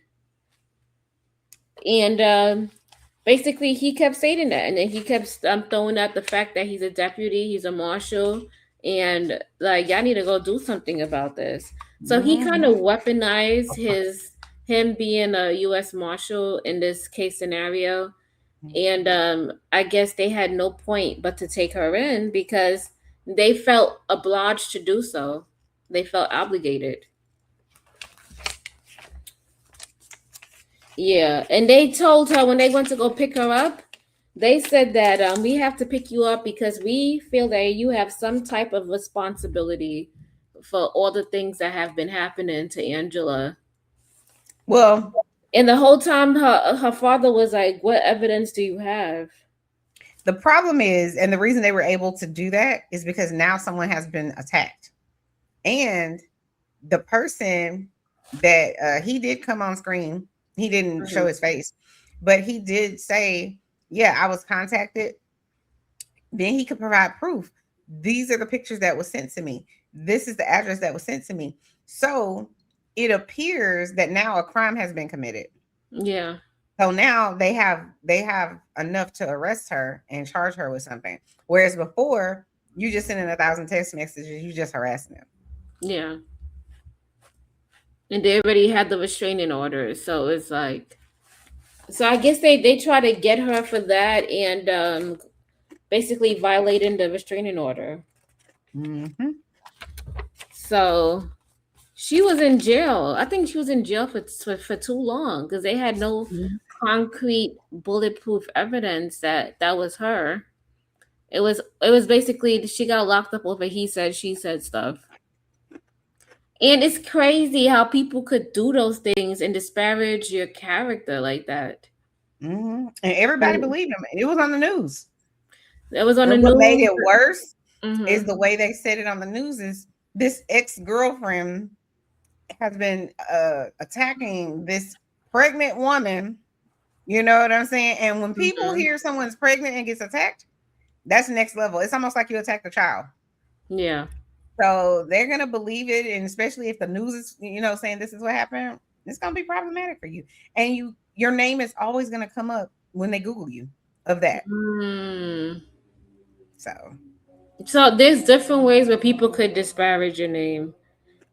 B: And basically, he kept saying that. And then he kept throwing out the fact that he's a deputy, he's a marshal, and like, y'all need to go do something about this. So he kind of
A: Mhm.
B: weaponized him being a U.S. marshal in this case scenario. And I guess they had no point but to take her in because they felt obliged to do so. They felt obligated. Yeah, and they told her when they went to go pick her up, they said that we have to pick you up because we feel that you have some type of responsibility for all the things that have been happening to Angela.
A: Well,
B: And the whole time, her father was like, "What evidence do you have?"
A: The problem is, and the reason they were able to do that is because now someone has been attacked. And the person that he did come on screen, he didn't show
B: Mhm.
A: his face, but he did say, yeah, I was contacted. Then he could provide proof. These are the pictures that was sent to me. This is the address that was sent to me. So it appears that now a crime has been committed.
B: Yeah.
A: So now they have enough to arrest her and charge her with something. Whereas before, you just sending 1,000 text messages, you just harassing them.
B: Yeah. And they already had the restraining order, so it's like, so I guess they try to get her for that, and basically violating the restraining order.
A: Mm-hmm.
B: So she was in jail. I think she was in jail for too long because they had no concrete bulletproof evidence that that was her. It was basically she got locked up over he said she said stuff. And it's crazy how people could do those things and disparage your character like that.
A: Mm-hmm. And everybody
B: And
A: believed him. It was on the news.
B: that was on the
A: And what made
B: news.
A: it worse is
B: Hmm.
A: the way they said it on the news is this ex-girlfriend has been attacking this pregnant woman. You know what I'm saying? And when people
B: Hmm.
A: hear someone's pregnant and gets attacked, that's next level. It's almost like you attacked a child.
B: Yeah.
A: So they're gonna believe it, and especially if the news is, saying this is what happened, it's gonna be problematic for you. And your name is always gonna come up when they Google you of that.
B: Mm.
A: So
B: So there's different ways where people could disparage your name.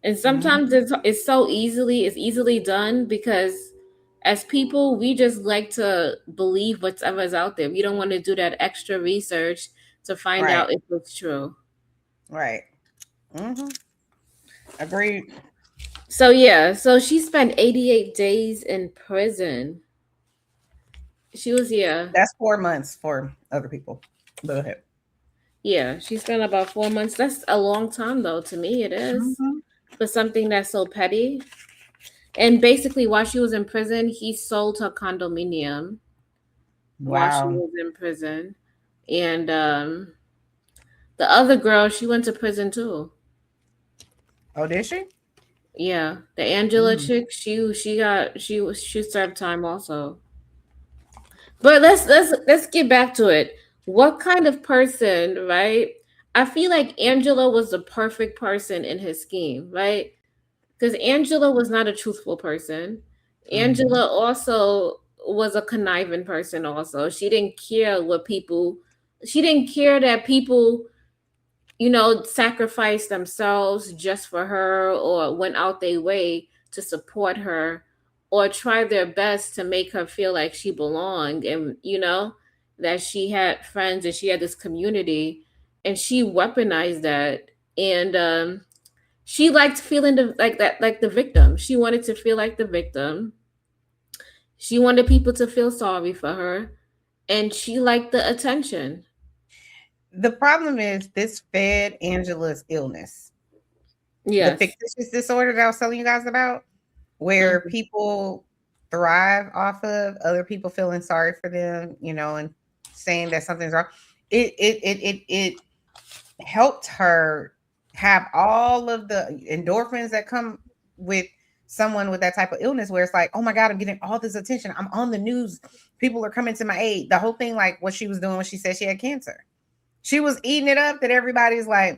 B: And sometimes
A: mhm,
B: it's easily done because as people we just like to believe whatever's out there. We don't want to do that extra research to find
A: right,
B: out if it's true.
A: right. Hmm. Agreed.
B: So yeah, so she spent 88 days in prison. She was, yeah.
A: That's 4 months for other people. Go ahead.
B: Yeah, she spent about 4 months. That's a long time though, to me it is.
A: Mhm.
B: For something that's so petty. And basically while she was in prison, he sold her condominium while she
A: Wow.
B: was in prison. And the other girl, she went to prison too.
A: Oh, did she?
B: Yeah, the Angela
A: Mm.
B: chick, she served time also. But let's get back to it. What kind of person, right? I feel like Angela was the perfect person in his scheme, right? Because Angela was not a truthful person.
A: Mhm.
B: Angela also was a conniving person. Also, she didn't care what people. She didn't care that people, sacrificed themselves just for her or went out their way to support her or try their best to make her feel like she belonged and, that she had friends and she had this community and she weaponized that. And she liked feeling like that, like the victim. She wanted to feel like the victim. She wanted people to feel sorry for her and she liked the attention.
A: The problem is this fed Angela's illness, the
B: Yes.
A: fictitious disorder that I was telling you guys about, where
B: Mhm.
A: people thrive off of other people feeling sorry for them, and saying that something's wrong. It helped her have all of the endorphins that come with someone with that type of illness, where it's like, oh my God, I'm getting all this attention. I'm on the news. People are coming to my aid. The whole thing, like what she was doing when she said she had cancer. She was eating it up that everybody's like,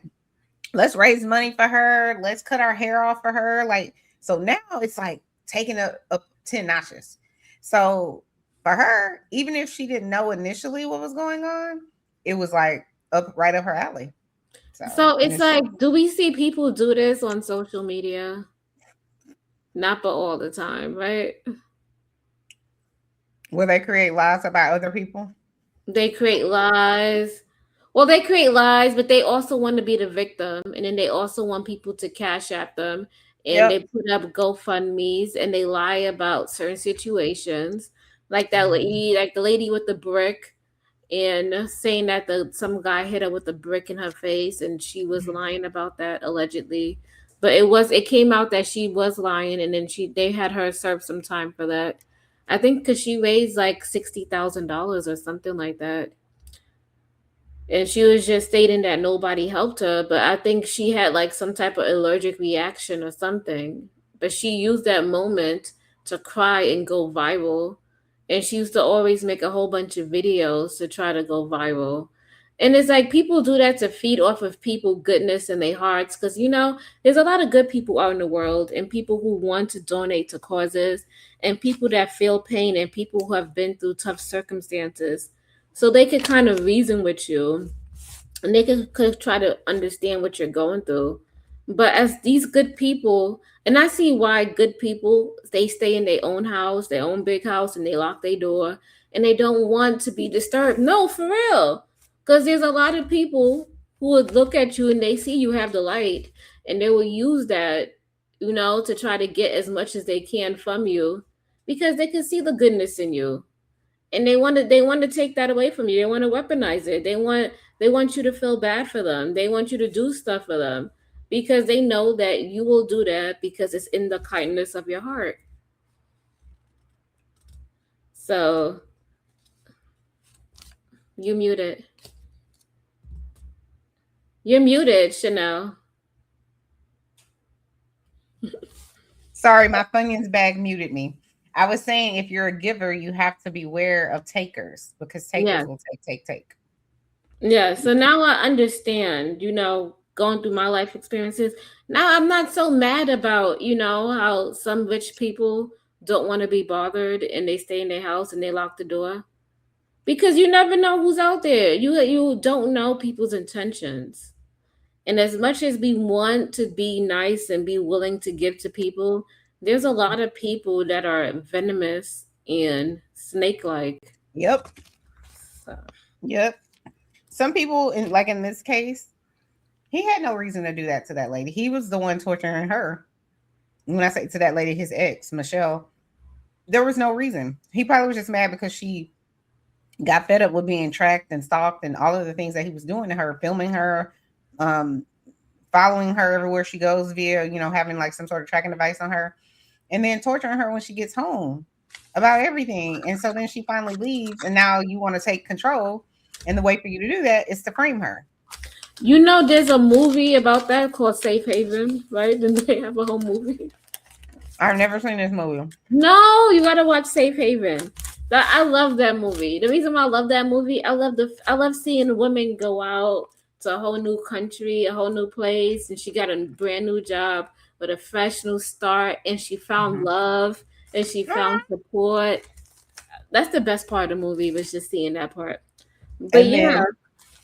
A: let's raise money for her. Let's cut our hair off for her. Like, so now it's like taking up 10 notches. So for her, even if she didn't know initially what was going on, it was like up right up her alley. So,
B: So
A: and
B: it's
A: it's
B: like, do we see people do this on social media? Not but all the time, right?
A: will they create lies about other people?
B: They create lies. Well, they create lies, but they also want to be the victim, and then they also want people to cash at them, and they
A: Yep.
B: put up GoFundmes and they lie about certain situations, like that
A: Mhm.
B: lady, like the lady with the brick, and saying that the some guy hit her with a brick in her face, and she was lying about that allegedly. But it came out that she was lying, and then they had her serve some time for that. I think because she raised like $60,000 or something like that. And she was just stating that nobody helped her, but I think she had like some type of allergic reaction or something. But she used that moment to cry and go viral. And she used to always make a whole bunch of videos to try to go viral. And it's like people do that to feed off of people goodness in their hearts, because there's a lot of good people out in the world, and people who want to donate to causes, and people that feel pain, and people who have been through tough circumstances, so they could kind of reason with you, and they could try to understand what you're going through. But as these good people, and I see why good people, they stay in their own house, their own big house, and they lock their door, and they don't want to be disturbed. No, for real. Because there's a lot of people who would look at you and they see you have the light, and they will use that, to try to get as much as they can from you, because they can see the goodness in you, and they want to take that away from you. They want to weaponize it. They want you to feel bad for them. They want you to do stuff for them, because they know that you will do that because it's in the kindness of your heart. So you muted. You're muted, Chanel.
A: Sorry, my Funyuns bag muted me. I was saying if you're a giver, you have to beware of takers because
B: Yeah.
A: takers will take.
B: Yeah. So now I understand, going through my life experiences. Now I'm not so mad about, how some rich people don't want to be bothered and they stay in their house and they lock the door. Because you never know who's out there. You don't know people's intentions. And as much as we want to be nice and be willing to give to people, there's a lot of people that are venomous and snake-like.
A: Yep.
B: So,
A: Yep. Some people in this case, he had no reason to do that to that lady. He was the one torturing her. When I say to that lady, his ex, Michelle, there was no reason. He probably was just mad because she got fed up with being tracked and stalked and all of the things that he was doing to her, filming her, um, following her everywhere she goes via, having like some sort of tracking device on her, and then torturing her when she gets home about everything. And so then she finally leaves, and now you want to take control. And the way for you to do that is to frame her.
B: there's a movie about that called Safe Haven, right? Didn't they have a whole movie?
A: I've never seen this movie.
B: No, you gotta watch Safe Haven. I love that movie. The reason why I love that movie, I love seeing women go out to a whole new country, a whole new place, and she got a brand new job with a fresh new start, and she found
A: Mhm.
B: love and she found support. That's the best part of the movie, was just seeing that part. But
A: And
B: yeah.
A: then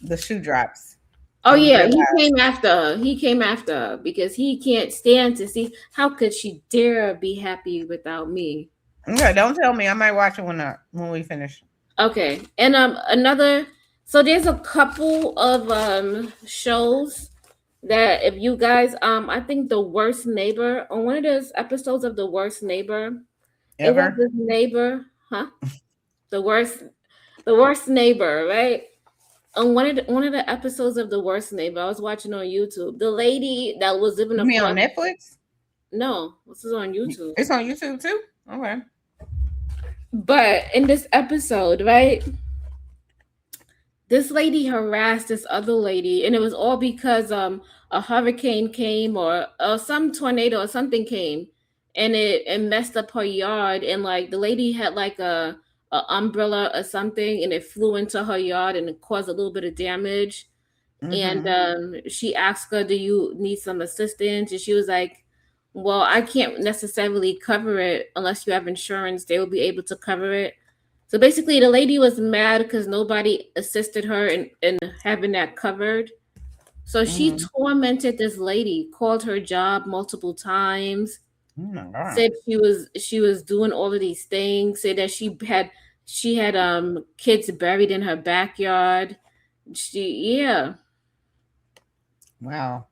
A: the shoe drops,
B: Oh
A: and you
B: yeah, he
A: realize,
B: came after her. He came after her because he can't stand to see how could she dare be happy without me.
A: okay, don't tell me. I might watch it when we finish.
B: Okay. And another, so there's a couple of shows that if you guys I think The Worst Neighbor, on one of those episodes of The Worst Neighbor, it was
A: Ever?
B: this neighbor, huh? The worst neighbor, right? On one of the episodes of The Worst Neighbor, I was watching on YouTube. The lady that was living
A: You mean on
B: across,
A: Netflix?
B: no, this is on YouTube.
A: It's on YouTube too. Okay.
B: But in this episode, right? This lady harassed this other lady, and it was all because a hurricane came, or some tornado or something came, and it messed up her yard, and like the lady had like a umbrella or something, and it flew into her yard and it caused a little bit of damage. And
A: Mm-hmm.
B: she asked her, do you need some assistance? And she was like, well, I can't necessarily cover it unless you have insurance. They will be able to cover it. So basically, the lady was mad because nobody assisted her in having that covered. So she
A: Mm-hmm.
B: tormented this lady, called her job multiple times,
A: Oh my god.
B: said she was doing all of these things, said that she had kids buried in her backyard. Yeah.
A: Wow.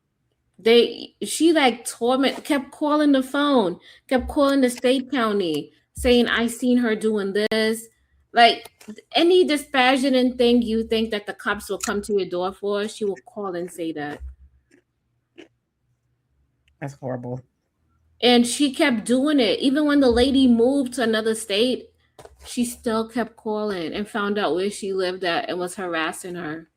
B: She like torment, kept calling the phone, kept calling the state county, saying I seen her doing this. Like any disparaging thing you think that the cops will come to your door for, she will call and say that.
A: That's horrible.
B: And she kept doing it. Even when the lady moved to another state, she still kept calling and found out where she lived at and was harassing her.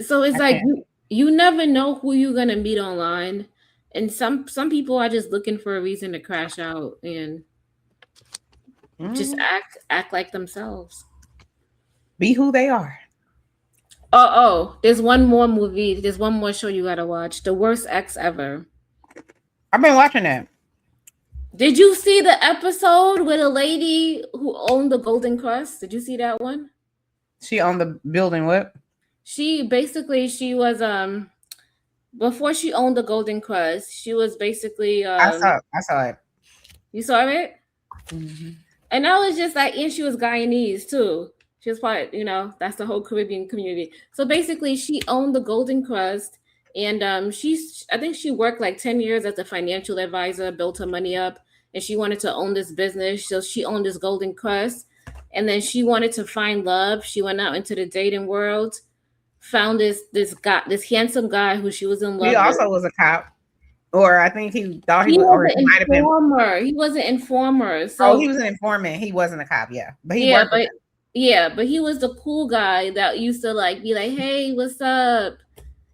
B: So it's
A: I
B: like
A: can't.
B: you never know who you're gonna meet online, and some people are just looking for a reason to crash out and just
A: Mhm.
B: act like themselves.
A: Be who they are.
B: There's one more movie. There's one more show you gotta watch. The Worst Ex Ever.
A: I've been watching that.
B: Did you see the episode with a lady who owned the Golden Crust? Did you see that one?
A: She on the building. What?
B: She was before she owned the Golden Crust, she was basically
A: I saw. I saw it.
B: you saw it?
A: Mhm.
B: And I was just like, and she was Guyanese too. She was part, that's the whole Caribbean community. So basically, she owned the Golden Crust, and I think she worked like 10 years as a financial advisor, built her money up, and she wanted to own this business. So she owned this Golden Crust, and then she wanted to find love. She went out into the dating world, found this guy, this handsome guy who she was in
A: He
B: love with.
A: also was a cop, or I think he thought he
B: He
A: was,
B: was
A: or he
B: an
A: might have been.
B: informer. He was an informer.
A: Oh, he
B: So
A: was an informant. He wasn't a cop. Yeah, but he
B: yeah,
A: worked with
B: but
A: him.
B: yeah, but he was the cool guy that used to like be like, "Hey, what's up?"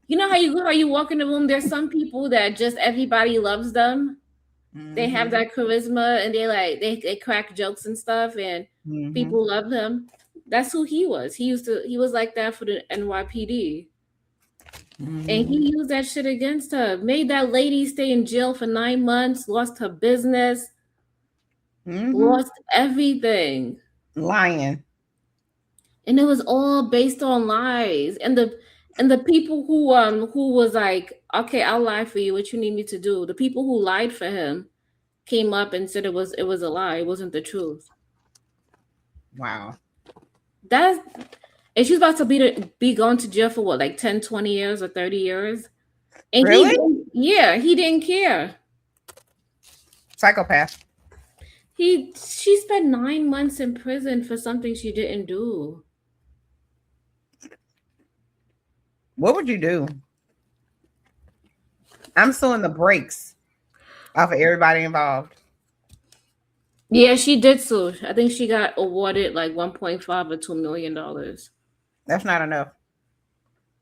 B: You know how you walk in the room. There's some people that just everybody loves them. They have
A: Hmm.
B: that charisma, and they crack jokes and stuff, and
A: Hmm.
B: people love him. That's who he was. He was like that for the NYPD, and
A: Hmm.
B: he used that shit against her. Made that lady stay in jail for 9 months. Lost her business.
A: Hmm.
B: Lost everything.
A: Lying.
B: And it was all based on lies, and the people who was like, okay, I'll lie for you, what you need me to do, the people who lied for him came up and said it was a lie, it wasn't the truth.
A: Wow.
B: That's And she's about to be going to jail for what, like 10, 20 years or 30 years, and
A: Really?
B: he didn't care.
A: Psychopath.
B: She spent 9 months in prison for something she didn't do.
A: What would you do? I'm suing the brakes off of everybody involved.
B: Yeah, she did sue. I think she got awarded like 1.5 or $2 million.
A: That's not enough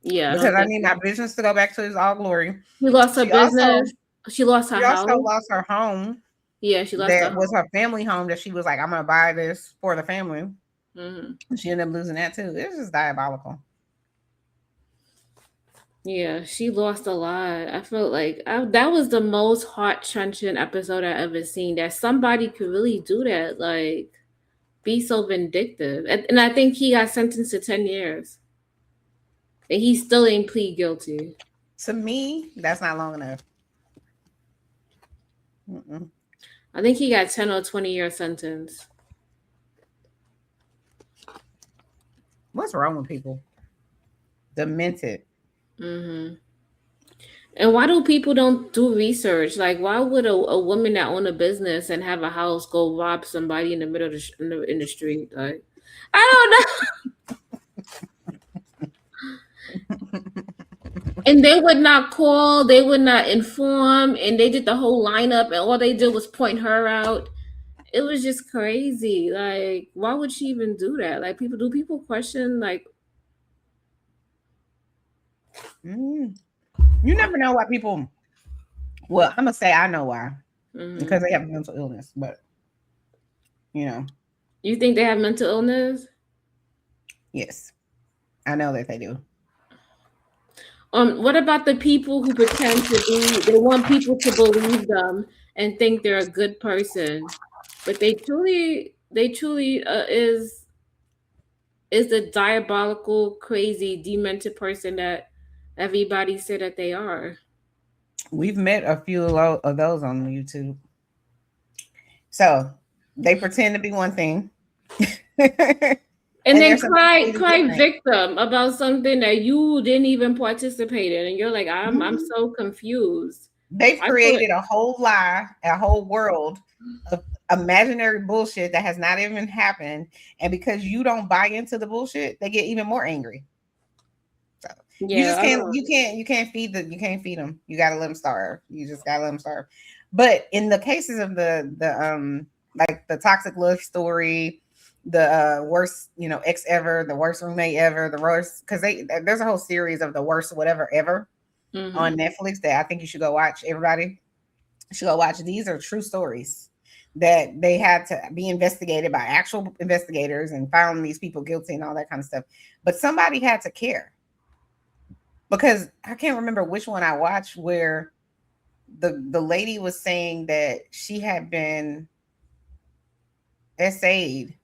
B: Yeah, I
A: because
B: don't
A: I
B: think
A: need my
B: so.
A: business to go back to its all glory.
B: She lost her
A: She also
B: business. She lost her
A: she also
B: house.
A: lost her home
B: Yeah, she lost her
A: that was
B: house.
A: her family home that she was like, I'm gonna buy this for the family.
B: Hmm.
A: She ended up losing that too. It's just diabolical.
B: Yeah, she lost a lot. I felt like that was the most heart wrenching episode I ever seen. That somebody could really do that, like be so vindictive. And I think he got sentenced to 10 years, and he still ain't plead guilty.
A: To me, that's not long enough. Mm-mm.
B: I think he got 10 or 20 year sentence.
A: What's wrong with people? Demented.
B: Hmm. And why do people don't do research? Like, why would a woman that own a business and have a house go rob somebody in the middle of in the street? Like, I don't know. And they would not call, they would not inform, and they did the whole lineup, and all they did was point her out. It was just crazy. Like, why would she even do that? Like, do people question like,
A: Mm. You never know why people. Well, I'm gonna say I know why
B: mhm.
A: because they have mental illness, but you know,
B: You think they have mental illness?
A: yes, I know that they do.
B: What about the people who pretend to be? They want people to believe them and think they're a good person, but they truly is the diabolical, crazy, demented person that everybody said that they are.
A: We've met a few of those on YouTube. So they pretend to be one thing, and
B: And then
A: there's something
B: cry
A: completely
B: cry
A: different.
B: victim about something that you didn't even participate in, and you're like, I'm
A: Mhm.
B: so confused.
A: They've
B: I thought,
A: created a whole lie, a whole world of imaginary bullshit that has not even happened, and because you don't buy into the bullshit, they get even more angry. So you
B: yeah,
A: just
B: I
A: can't,
B: don't.
A: you can't feed them. You gotta let them starve. You just gotta let them starve. But in the cases of the like the toxic love story, the worst, ex ever, the worst roommate ever, the worst, because there's a whole series of the worst whatever ever
B: Mm-hmm.
A: on Netflix that I think you should go watch. Everybody should go watch. These are true stories that they had to be investigated by actual investigators and found these people guilty and all that kind of stuff. But somebody had to care, because I can't remember which one I watched where the lady was saying that she had been SA'd.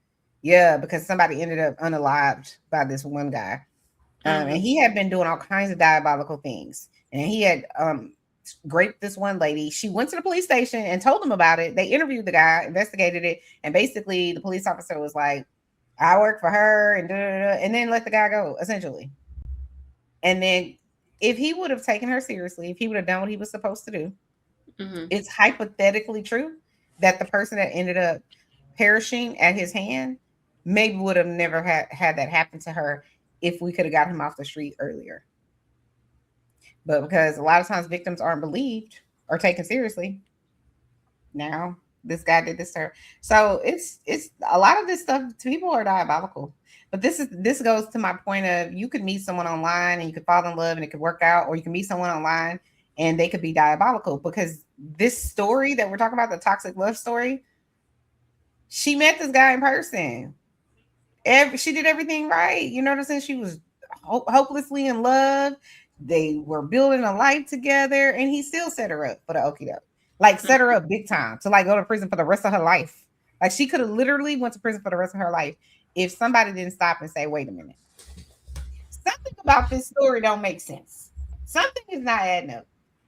A: Yeah, because somebody ended up unalived by this one guy. And
B: Mm-hmm.
A: he had been doing all kinds of diabolical things. And he had raped this one lady. She went to the police station and told them about it. They interviewed the guy, investigated it, and basically the police officer was like, I work for her, and da, da, da, and then let the guy go, essentially. And then if he would have taken her seriously, if he would have done what he was supposed to do,
B: Mm-hmm.
A: it's hypothetically true that the person that ended up perishing at his hand maybe would have never had that happen to her if we could have got him off the street earlier. But because a lot of times victims aren't believed or taken seriously, now this guy did this to her. So it's a lot of this stuff. People are diabolical. But this goes to my point of, you could meet someone online and you could fall in love and it could work out, or you can meet someone online and they could be diabolical, because this story that we're talking about, the toxic love story, she met this guy in person. She did everything right. You know what I'm saying? She was hopelessly in love. They were building a life together, and he still set her up for the okie doke. Like, set her up big time to like go to prison for the rest of her life. Like, she could have literally went to prison for the rest of her life if somebody didn't stop and say, "Wait a minute, something about this story don't make sense. Something is not adding up."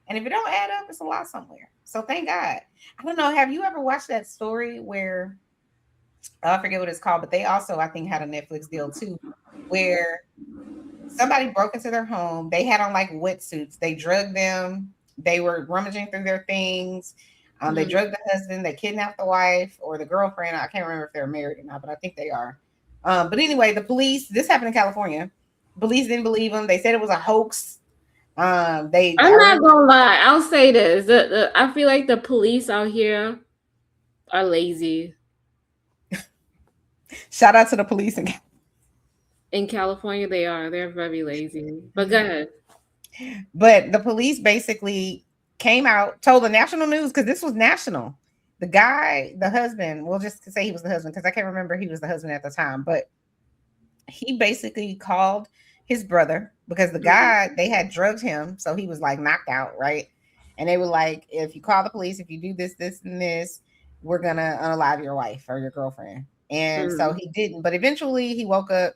A: And if it don't add up, it's a lot somewhere. So thank God. I don't know. Have you ever watched that story where, I forget what it's called, but they also, I think, had a Netflix deal too, where somebody broke into their home. They had on like wetsuits. They drugged them. They were rummaging through their things. They
B: Mm-hmm.
A: drugged the husband. They kidnapped the wife or the girlfriend. I can't remember if they're married or not, but I think they are. But anyway, the police. This happened in California. Police didn't believe them. They said it was a hoax. I
B: I'm not
A: remember.
B: gonna lie. I'll say this. I feel like the police out here are lazy.
A: Shout out to the police and
B: In California, they are. They're very lazy. But go ahead.
A: But the police basically came out, told the national news, because this was national. The guy, the husband, we'll just say he was the husband because I can't remember he was the husband at the time, but he basically called his brother because the
B: Mm-hmm.
A: guy, they had drugged him. So he was like knocked out, right? And they were like, if you call the police, if you do this, this, and this, we're going to unalive your wife or your girlfriend. And so
B: Mm-hmm.
A: he didn't. But eventually he woke up,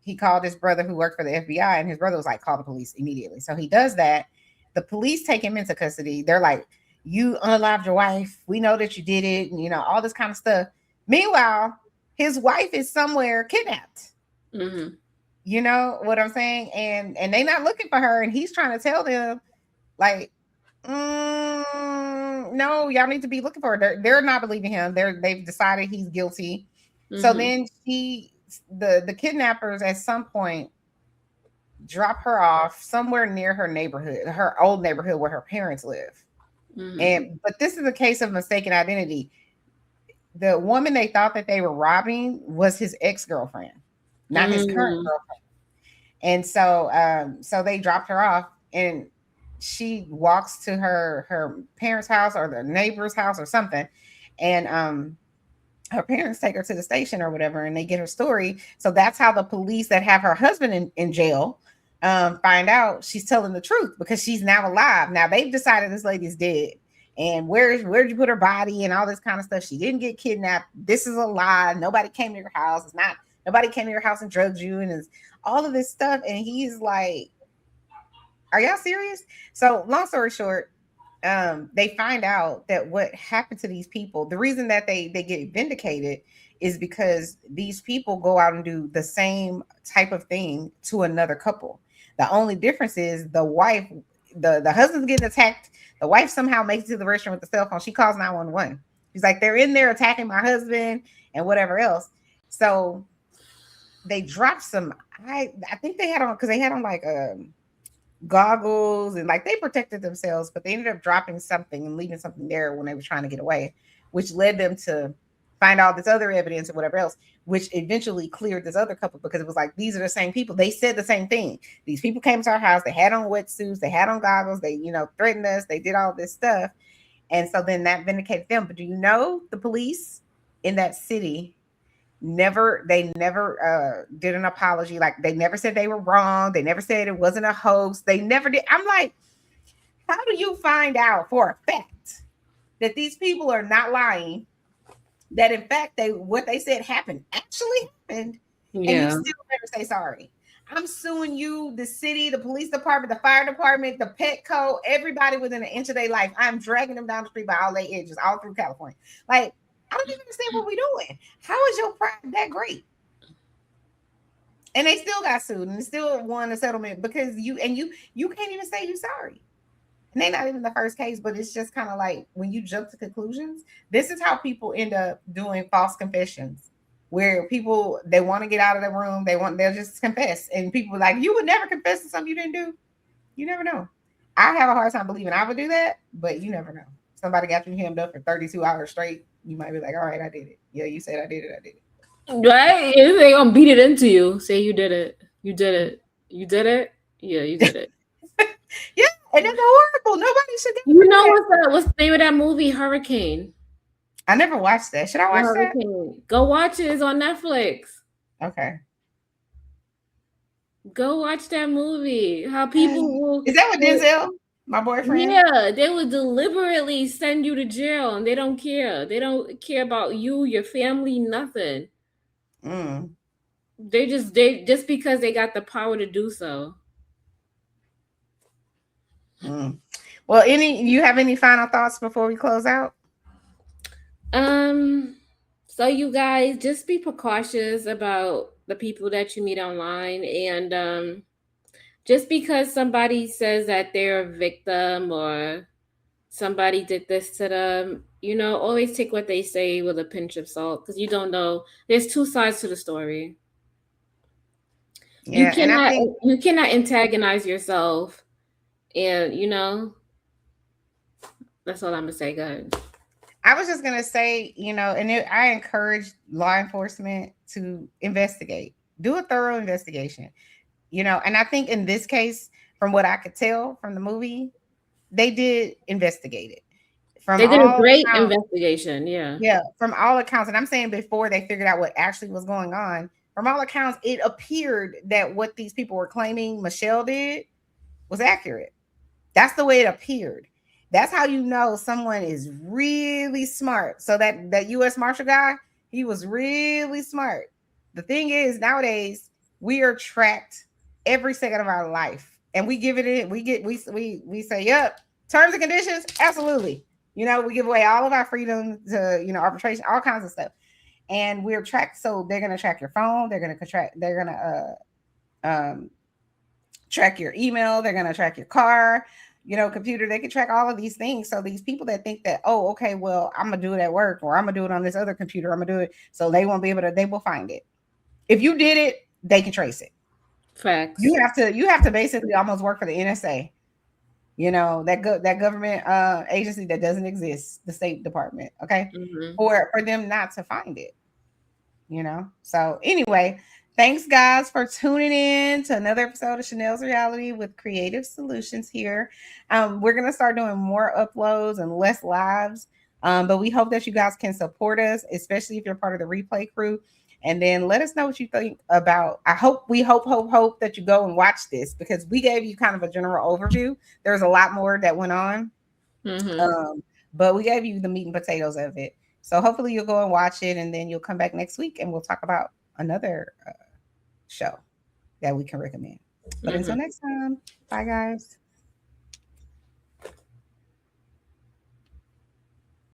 A: he called his brother who worked for the FBI, and his brother was like, call the police immediately. So he does that. The police take him into custody. They're like, you unalived your wife. We know that you did it, and all this kind of stuff. Meanwhile, his wife is somewhere kidnapped.
B: Mm-hmm.
A: You know what I'm saying? And they not looking for her, and he's trying to tell them like, no, y'all need to be looking for her. They're not believing him. They've decided he's guilty. So
B: Mm-hmm.
A: then the kidnappers at some point drop her off somewhere near her neighborhood, her old neighborhood where her parents live.
B: Mm-hmm.
A: And but this is a case of mistaken identity. The woman they thought that they were robbing was his ex-girlfriend, not his current
B: Mm-hmm.
A: girlfriend. And so they dropped her off, and she walks to her parents' house or the neighbor's house or something. And her parents take her to the station or whatever, and they get her story. So that's how the police that have her husband in jail find out she's telling the truth, because she's now alive. Now they've decided this lady's dead. And where'd you put her body and all this kind of stuff? She didn't get kidnapped. This is a lie. Nobody came to your house. It's not nobody came to your house and drugged you, and it's all of this stuff. And he's like, are y'all serious? So long story short, they find out that what happened to these people, the reason that they get vindicated is because these people go out and do the same type of thing to another couple. The only difference is the wife, the husband's getting attacked. The wife somehow makes it to the restroom with the cell phone. She calls 911. She's like, they're in there attacking my husband and whatever else. So they dropped some. I think they had on, because they had on like goggles, and like they protected themselves, but they ended up dropping something and leaving something there when they were trying to get away, which led them to find all this other evidence or whatever else, which eventually cleared this other couple because it was like, these are the same people. They said the same thing. These people came to our house. They had on wetsuits. They had on goggles. They, threatened us. They did all this stuff. And so then that vindicated them. But do you know the police in that city never did an apology. Like, they never said they were wrong. They never said it wasn't a hoax. They never did. I'm like, how do you find out for a fact that these people are not lying, that in fact what they said happened actually happened, and you still never say sorry? I'm suing you, the city, the police department, the fire department, the Petco, everybody within an inch of their life. I'm dragging them down the street by all their edges, all through California. Like, I don't even understand what we're doing. How is your pride that great? And they still got sued and still won a settlement because you can't even say you're sorry. And they're not even the first case, but it's just kind of like when you jump to conclusions, this is how people end up doing false confessions, where people, they want to get out of the room, they'll just confess, and people are like, you would never confess to something you didn't do. You never know. I have a hard time believing I would do that, but you never know. Somebody got you hemmed up for 32 hours straight. You might be like, all right, I did it. Yeah, you said I did it.
B: Right? If they gonna beat it into you, say you did it. You did it. You did it. Yeah, you did it.
A: Yeah, and that's horrible. Nobody should get
B: You know what's the name of that movie, Hurricane?
A: I never watched that. Should I watch
B: Hurricane. That? Go watch it. It's on Netflix.
A: Okay.
B: Go watch that movie. How people will.
A: Is that what Denzel? My boyfriend?
B: Yeah, they would deliberately send you to jail and they don't care. They don't care about you, your family, nothing. They just because they got the power to do so.
A: Well, you have any final thoughts before we close out?
B: So you guys just be precautious about the people that you meet online, and just because somebody says that they're a victim or somebody did this to them, always take what they say with a pinch of salt, because you don't know. There's two sides to the story. Yeah, you cannot antagonize yourself, and that's all I'm gonna say. Go ahead.
A: I was just gonna say, I encourage law enforcement to investigate, do a thorough investigation, and I think in this case, from what I could tell from the movie, they did investigate it.
B: They did a great investigation, yeah.
A: Yeah, from all accounts, and I'm saying before they figured out what actually was going on, from all accounts, it appeared that what these people were claiming Michelle did was accurate. That's the way it appeared. That's how you know someone is really smart. So that U.S. Marshal guy, he was really smart. The thing is, nowadays we are tracked every second of our life, and we give it in. We say, yep, terms and conditions, absolutely. We give away all of our freedom to arbitration, all kinds of stuff, and we're tracked. So they're gonna track your phone. They're gonna track your email. They're gonna track your car. Computer, they can track all of these things. So these people that think that, oh, okay, well, I'm gonna do it at work, or I'm gonna do it on this other computer, I'm gonna do it, so they won't be able to, they will find it. If you did it, they can trace it.
B: Facts.
A: You have to basically almost work for the NSA, that government agency that doesn't exist, the State Department, okay, for them not to find it. So anyway, thanks, guys, for tuning in to another episode of Chanel's Reality with Creative Solutions here. We're going to start doing more uploads and less lives, but we hope that you guys can support us, especially if you're part of the replay crew. And then let us know what you think about. We hope that you go and watch this, because we gave you kind of a general overview. There's a lot more that went on, but we gave you the meat and potatoes of it. So hopefully you'll go and watch it, and then you'll come back next week and we'll talk about another show that we can recommend. But until next time, bye, guys.